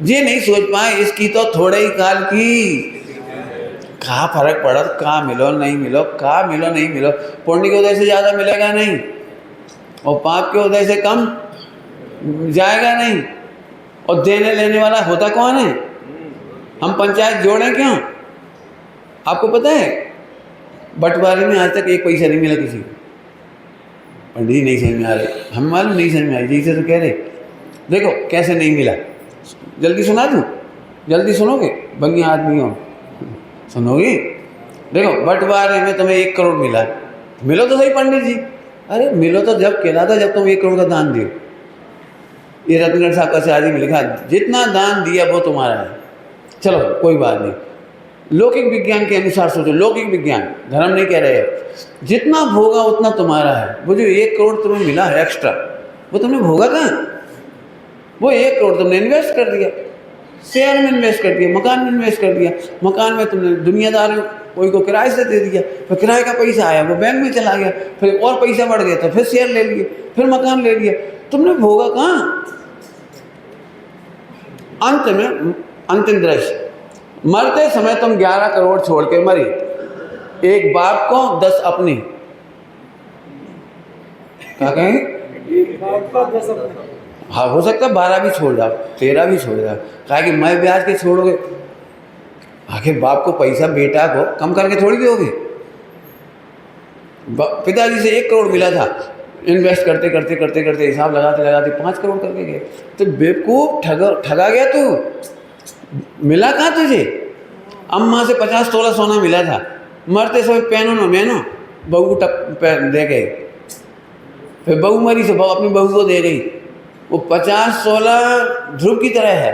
ये नहीं सोच पाए इसकी तो थोड़े ही काल की, कहाँ फर्क पड़ा, कहाँ मिलो नहीं मिलो, कहाँ मिलो नहीं मिलो। पुण्य के उदय से ज़्यादा मिलेगा नहीं और पाप के उदय से कम जाएगा नहीं। और देने लेने वाला होता कौन है? हम पंचायत जोड़ें क्यों? आपको पता है बंटवारे में आज तक एक पैसा नहीं मिला किसी को। पंडित जी नहीं समझ में आ रहे, हम मालूम नहीं समझ में आई, जैसे तो कह रहे। देखो कैसे नहीं मिला, जल्दी सुना दूँ, जल्दी सुनोगे, बंगी आदमी हो, सुनोगे। देखो बंटवारे में तुम्हें 1 करोड़ मिला, मिलो तो सही पंडित जी। अरे मिलो तो जब कहला था जब तुम 1 करोड़ का दान दियो। ये रत्नगढ़ साहब का शादी में लिखा, जितना दान दिया वो तुम्हारा है। चलो कोई बात नहीं, लौकिक विज्ञान के अनुसार सोचो, लौकिक विज्ञान, धर्म नहीं कह रहे हो। जितना भोगा उतना तुम्हारा है। वो जो 1 करोड़ तुम्हें मिला है एक्स्ट्रा, वो तुमने भोगा कहाँ? वो 1 करोड़ तुमने इन्वेस्ट कर दिया, शेयर में इन्वेस्ट कर दिया, मकान में इन्वेस्ट कर दिया। मकान में तुमने दुनियादार कोई को किराए से दे दिया, फिर किराए का पैसा आया वो बैंक में चला गया, फिर और पैसा बढ़ गया तो फिर शेयर ले लिए, फिर मकान ले लिया। तुमने भोगा कहाँ? अंत में अंतिम दृश्य, मरते समय तुम 11 करोड़ छोड़ के मरी, एक बाप को 10 अपनी। क्या कहें? हाँ हो सकता है 12 भी छोड़ जाओ, 13 भी छोड़ जाओ। कहा कि मैं ब्याज के छोड़ोगे, आखिर बाप को पैसा बेटा को कम करके थोड़ी दोगे। पिताजी से 1 करोड़ मिला था, इन्वेस्ट करते करते करते करते हिसाब लगाते लगाते 5 करोड़ करके गए। तो बेवकूफ़, ठगा गया तू। मिला कहाँ तुझे? अम्मा से 50 तोला सोना मिला था, मरते समय पहनो ना मैनो, बहू को टक दे गए। फिर बहू मरी तो अपनी बहू को दे गई। वो 50 तोला ध्रुव की तरह है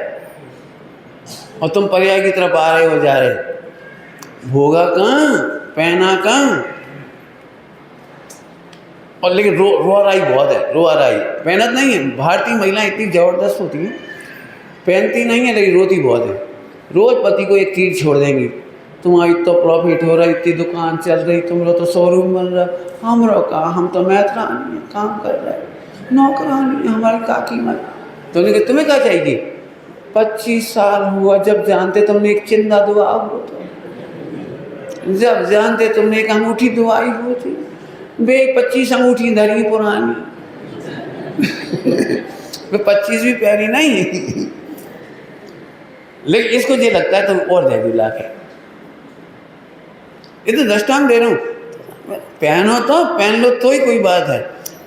और तुम पर्याय की तरफ आ रहे हो, जा रहे। भोगा कहाँ, पहना कहाँ। और लेकिन रोआराई बहुत है, रोआराई, मेहनत नहीं है। भारतीय महिलाएं इतनी ज़बरदस्त होती हैं, पहनती नहीं है लेकिन रोती बहुत है। रोज़ पति को एक तीर छोड़ देंगी, तुम्हारी तो प्रॉफिट हो रहा है, इतनी दुकान चल रही, तुम लोग तो शोरूम बन रहा, हम लोग का, हम तो मैथरानी है, काम कर रहे हैं, नौकरानी है हमारी काकी मत। तो उन्होंने कहा तुम्हें क्या चाहिए? 25 साल हुआ जब जानते तुमने एक चिंदा दुआ होता, जब जानते तुमने एक अंगूठी दुआई होती, बे 25 अंगूठी धरी पुरानी 25 भी प्यारी नहीं। लेकिन इसको ये लगता है तो और दे दो ला के। ये तो दृष्टांत दे रहा हूँ। पहनो तो पहन लो तो ही कोई बात है।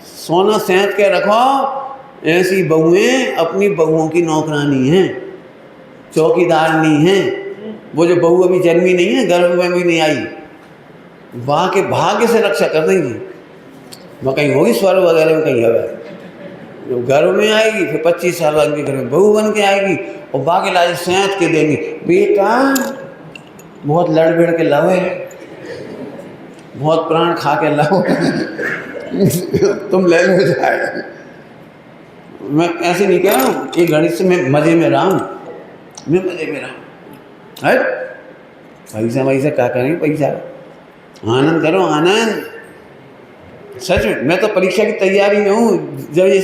सोना सेंध के रखो। ऐसी बहुएं अपनी बहुओं की नौकरानी हैं, चौकीदारनी हैं। वो जो बहू अभी जन्मी नहीं है, गर्भ में भी नहीं आई, वहाँ के भाग्य से रक्षा कर देंगी। वहाँ कहीं होगी स्वर्ग वगैरह में, कहीं है जो गर्भ में आएगी, फिर 25 साल बाद के घर में बहू बन के आएगी और बाकी लाज सेंध के देंगी। बेटा बहुत लड़ भिड़ के लाओ, बहुत प्राण खा के लाओ तुम ले लो जाए। मैं ऐसे नहीं कह रहा हूँ, ये गणित से मैं मज़े में रहा हूँ, मैं मज़े में रहा हूँ। है पैसा वैसा क्या करेंगे, पैसा आनंद करो, आनंद। सच में मैं तो परीक्षा की तैयारी में हूँ। जब ये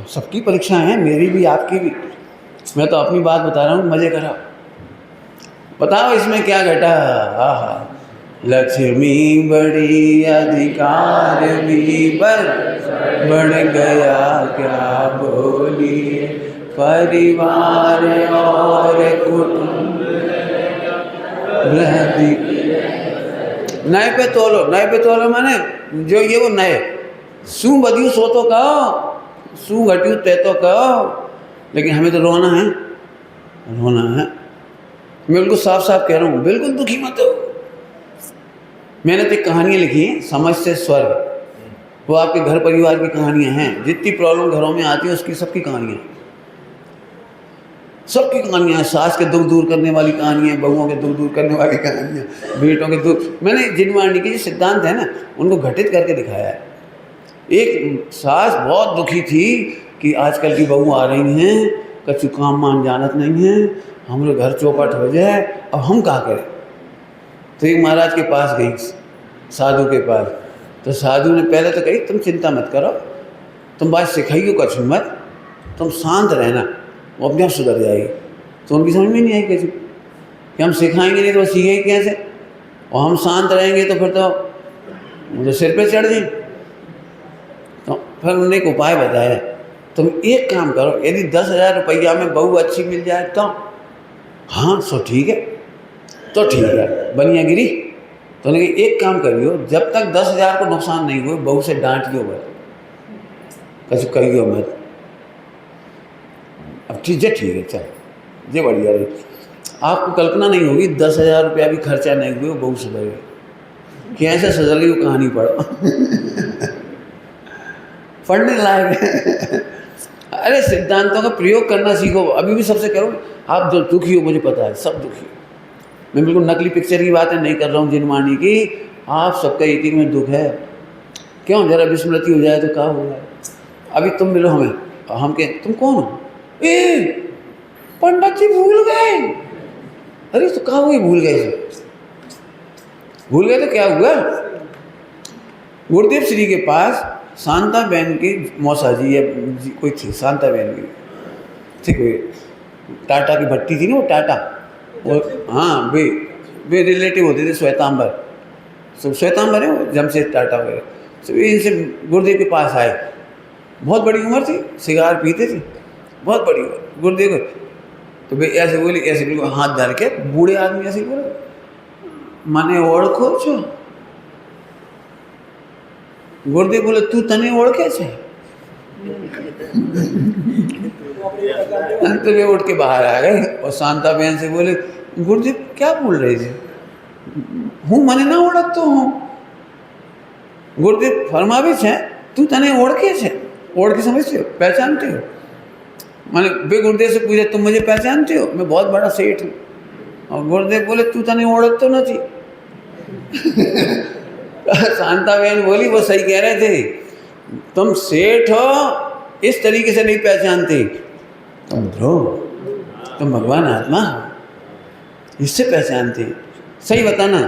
सबकी परीक्षाएं हैं, मेरी भी आपकी भी, मैं तो अपनी बात बता रहा हूँ, मज़े करो। बताओ इसमें क्या घटा? आहा, लक्ष्मी बड़ी अधिकार भी बढ़ गया, क्या बोलिए परिवार और कुटुंब। नए पे तोलो, नए पे तोलो माने जो ये वो नए सू बदियो सो तो कहो, सू घटियो ते तो कहो। लेकिन हमें तो रोना है, रोना है। मैं बिल्कुल साफ साफ कह रहा हूँ, बिल्कुल दुखी मत हो। मैंने तो कहानियाँ लिखी हैं, समझ से स्वर्ग। वो आपके घर परिवार की कहानियाँ हैं। जितनी प्रॉब्लम घरों में आती है उसकी सबकी कहानियाँ, सबकी कहानियाँ। सास के दुख दूर करने वाली कहानियाँ, बहुओं के दुख दूर करने वाली कहानियाँ, बेटों के दुख। मैंने जिनवाणी के जो सिद्धांत है ना, उनको घटित करके दिखाया है। एक सास बहुत दुखी थी कि आजकल की बहू आ रही हैं, कछु काम मान जानत नहीं है, हम लोग घर चौपट हो जाए, अब हम क्या करें। तो एक महाराज के पास गई, साधु के पास। तो साधु ने पहले तो कही तुम चिंता मत करो, तुम बात सिखाइयो कछु मत, तुम शांत रहना, वो अपने आप सुधर जाएगी। तो उनकी समझ में नहीं आई कैसे कि हम सिखाएंगे नहीं तो वो सीखेगी कैसे, और हम शांत रहेंगे तो फिर तो मुझे सिर पे चढ़ जाए। तो फिर उन्होंने एक उपाय बताया, तुम एक काम करो, यदि 10,000 रुपया में बहू अच्छी मिल जाए तो हाँ सो ठीक है, तो ठीक है बनियागिरी। तो उन्होंने एक काम करियो, जब तक 10,000 को नुकसान नहीं हुए बहू से डांटियो मत, कछु कहियो मत। अब ठीक है चल ये बढ़िया रही। आपको कल्पना नहीं होगी 10,000 रुपया भी खर्चा नहीं हुए बहू सुधर गई। कैसे सुधर गई वो कहानी पढ़ो पढ़ने लायक है। अरे सिद्धांतों का प्रयोग करना सीखो। अभी भी सबसे करो, आप जो दुखी हो मुझे पता है, सब दुखी हो। मैं बिल्कुल नकली पिक्चर की बातें नहीं कर रहा हूँ जिनवाणी की। आप सबका एक में दुख है। क्यों, जरा विस्मृति हो जाए तो क्या हो जाए। अभी तुम मिलो हमें, हम के तुम कौन हो? ए पंडित जी भूल गए। अरे तो कहाँ हुई भूल गए? भूल गए तो क्या हुआ? गुरुदेव श्री के पास शांता बहन की मौसा जी या कोई थी, शांता बहन की ठीक हुई, टाटा की भट्टी थी ना, वो टाटा, वो हाँ वे रिलेटिव होते थे श्वेतांबर। सब श्वेतांबर है वो, जमशेद टाटा वगैरह। सब इनसे गुरुदेव के पास आए। बहुत बड़ी उम्र थी, सिगार पीते थे, बहुत बड़ी उम्र गुरुदेव को। तो वे ऐसे बोले, ऐसे बिल्कुल हाथ डाल के, बूढ़े आदमी ऐसे बोले, माने ओढ़ो छो गुरुदेव बोले तू तने ओळखे छे? अंत में उठ के बाहर आ गए और शांता बहन से बोले गुरुदेव क्या बोल रहे थे? हूँ मने ना ओळखतो हूँ। गुरुदेव फरमावे छे तू तने ओळखे छे? ओळखे समझते हो, पहचानते हो? मैंने बे गुरुदेव से पूछा तुम मुझे पहचानते हो? मैं बहुत बड़ा सेठ हूँ। और गुरुदेव बोले तू तने ओळखतो नहीं। शांताबेन बोली वो सही कह रहे थे, तुम सेठ हो इस तरीके से नहीं पहचानते, तुम ध्रुव, तुम भगवान आत्मा हो इससे पहचानते। सही बताना,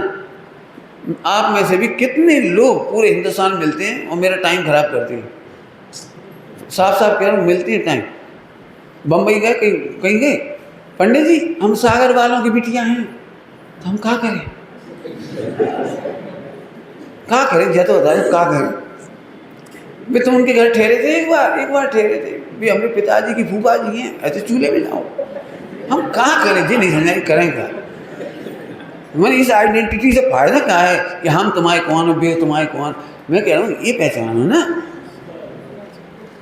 आप में से भी कितने लोग पूरे हिंदुस्तान मिलते हैं और मेरा टाइम खराब करते हैं? साफ साफ कह रहा हूँ, मिलती है टाइम। बम्बई गए, कहीं गए, पंडित जी हम सागर वालों की बिटिया हैं, तो हम क्या करें? क्या करें जय तो बताओ, क्या करें? भी तुम उनके घर ठहरे थे, एक बार ठहरे थे भी, हमारे पिताजी की फूफा जी हैं, ऐसे चूल्हे में जाओ। हम क्या करें जी, नहीं समझा करें क्या? मैंने इस आइडेंटिटी से फायदा क्या है कि हम तुम्हारे कौन हो, बे तुम्हारे कौन? मैं कह रहा हूँ ये पहचानो ना।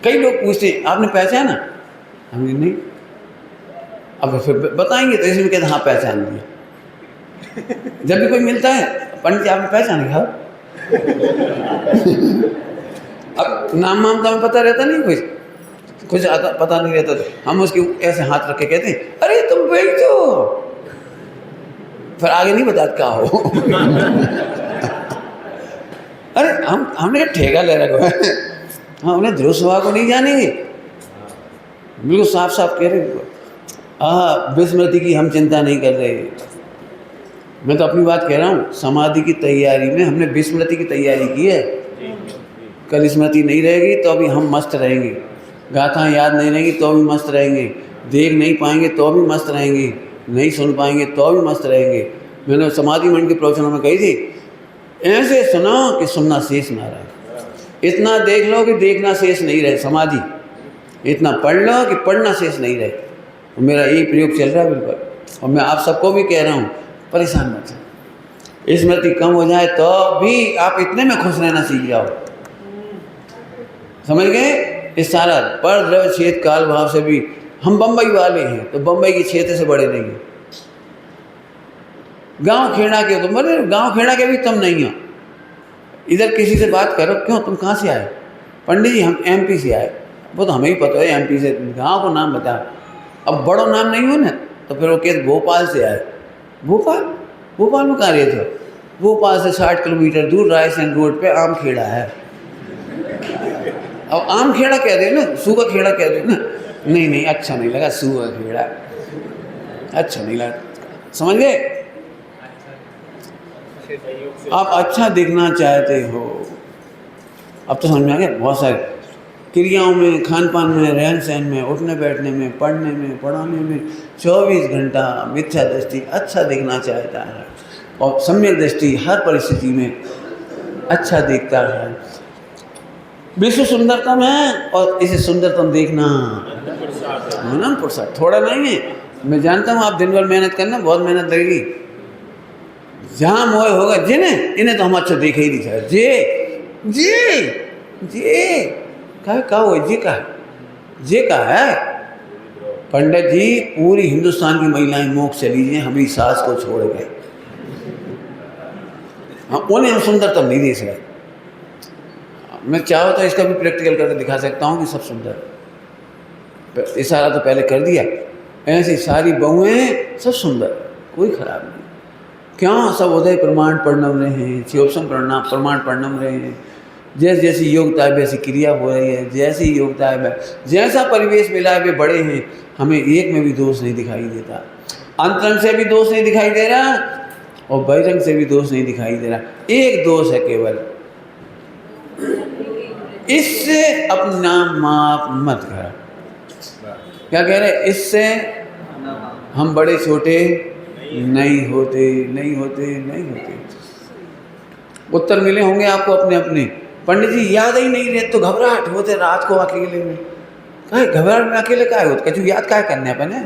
कई लोग पूछते हैं आपने पहचाना? हमने नहीं। अब फिर बताएंगे तो इसमें कहते हाँ पहचान लिया। जब भी कोई मिलता है पंडित जी आपने पहचान लिया? अब नाम वाम तो हमें पता रहता नहीं, कुछ आता पता नहीं रहता, तो हम उसके ऐसे हाथ रख के कहते हैं अरे तुम बैठो, फिर आगे नहीं बता क्या हो। अरे हमने ठेका ले रखा है, हमने ध्रुव सभा को नहीं जानेंगे। बिल्कुल साफ साफ कह रहे, विस्मृति की हम चिंता नहीं कर रहे। मैं तो अपनी बात कह रहा हूँ, समाधि की तैयारी में हमने विस्मृति की तैयारी की है। कल स्मृति नहीं रहेगी तो अभी हम मस्त रहेंगे, गाथाएँ याद नहीं रहेंगी तो भी मस्त रहेंगे, देख नहीं पाएंगे तो भी मस्त रहेंगे, नहीं सुन पाएंगे तो भी मस्त रहेंगे। मैंने समाधि मंड के प्रवचनों में कही थी, ऐसे सुनो कि सुनना शेष ना रहे, इतना देख लो कि देखना शेष नहीं रहे, समाधि इतना पढ़ लो कि पढ़ना शेष नहीं रहे। और मेरा यही प्रयोग चल रहा है बिल्कुल, और मैं आप सबको भी कह रहा हूँ परेशान मत हो। स्मृति कम हो जाए तो भी आप इतने में खुश रहना सीख जाओ, समझ गए? इस सारा पर द्रव्य क्षेत्र काल भाव से भी हम बम्बई वाले हैं तो बम्बई के क्षेत्र से बड़े नहीं हैं। गांव खेड़ा के तो बोले गांव खेड़ा के भी तुम नहीं हो। इधर किसी से बात करो, क्यों तुम कहाँ से आए? पंडित जी हम एमपी से आए। वो तो हमें ही पता है एमपी से, गांव को नाम बता। अब बड़ो नाम नहीं हो ना तो फिर वो कहते भोपाल से आए। भोपाल में कहाँ रहते हो? भोपाल से 60 किलोमीटर दूर रायसेन रोड पे आम खेड़ा है। अब आम खेड़ा कह दे ना, सूखा खेड़ा कह दे ना, नहीं अच्छा नहीं लगा, सूखा खेड़ा अच्छा नहीं लगा, समझ गए? आप अच्छा दिखना चाहते हो, अब तो समझ में आ गया। बहुत सारे क्रियाओं में, खान पान में, रहन सहन में, उठने बैठने में, पढ़ने में, पढ़ाने में 24 घंटा मिथ्या दृष्टि अच्छा दिखना चाहता है, और सम्यक दृष्टि हर परिस्थिति में अच्छा दिखता है। विश्व सुंदरतम है और इसे सुंदरतम देखना ना पुरुषार्थ, थोड़ा नहीं है। मैं जानता हूँ आप दिन भर मेहनत करना, बहुत मेहनत लगेगी। जहाँ मोह होगा जिन्हें इन्हें तो हम अच्छा देखे ही नहीं चाहे। जे क्या हो जे का है पंडित जी, पूरी हिंदुस्तान की महिलाएं मोक्ष चली गई हमारी सास को छोड़ गए। हाँ, उन्हें हम सुंदरतम नहीं दे सकते। मैं चाहो तो इसका भी प्रैक्टिकल करके दिखा सकता हूँ कि सब सुंदर, इशारा तो पहले कर दिया। ऐसी सारी बहुएं सब सुंदर, कोई खराब नहीं। क्यों? सब उदय प्रमाण पढ़नम रहे हैं, शिवोपम प्रमाण पढ़नम रहे हैं। जैसी जैसी योग्यता है वैसी क्रिया हो रही है, जैसी योग्यता है जैसा परिवेश मिला है वे बड़े हैं, हमें एक में भी दोष नहीं दिखाई देता। अंतरंग से भी दोष नहीं दिखाई दे रहा और बहिरंग से भी दोष नहीं दिखाई दे रहा। एक दोष है केवल, इससे अपना माप मत कर। क्या कह रहे? इससे हम बड़े छोटे नहीं होते। उत्तर मिले होंगे आपको अपने अपने। पंडित जी याद ही नहीं रहे तो घबराहट होते रात को अकेले में। कहे घबराहट में अकेले क्या होता? कचू याद क्या करने अपने,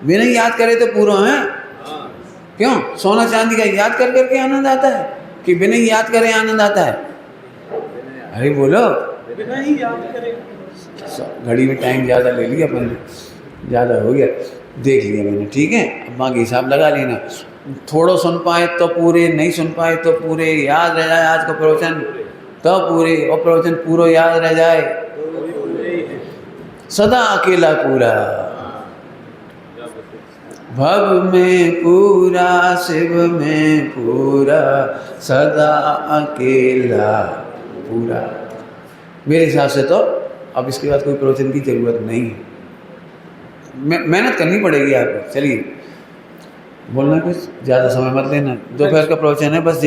बिना याद करे तो पूरा है। क्यों? सोना चांदी का याद कर करके आनंद आता है कि बिना याद करे आनंद आता है? अरे बोलो, बिना ही याद करे। घड़ी में टाइम ज़्यादा ले लिया अपन ने, ज़्यादा हो गया, देख लिया मैंने, ठीक है। अब बाकी हिसाब लगा लेना, थोड़ो सुन पाए तो पूरे, नहीं सुन पाए तो पूरे, याद रह जाए आज का प्रवचन तो पूरे, और प्रवचन पूरा याद रह जाए, सदा अकेला पूरा, भव में पूरा, शिव में पूरा, सदा अकेला पूरा। मेरे हिसाब से तो अब इसके बाद कोई प्रवचन की जरूरत नहीं है, मेहनत करनी पड़ेगी आपको। चलिए, बोलना कुछ ज़्यादा समय मत लेना, दोपहर का प्रवचन है बस।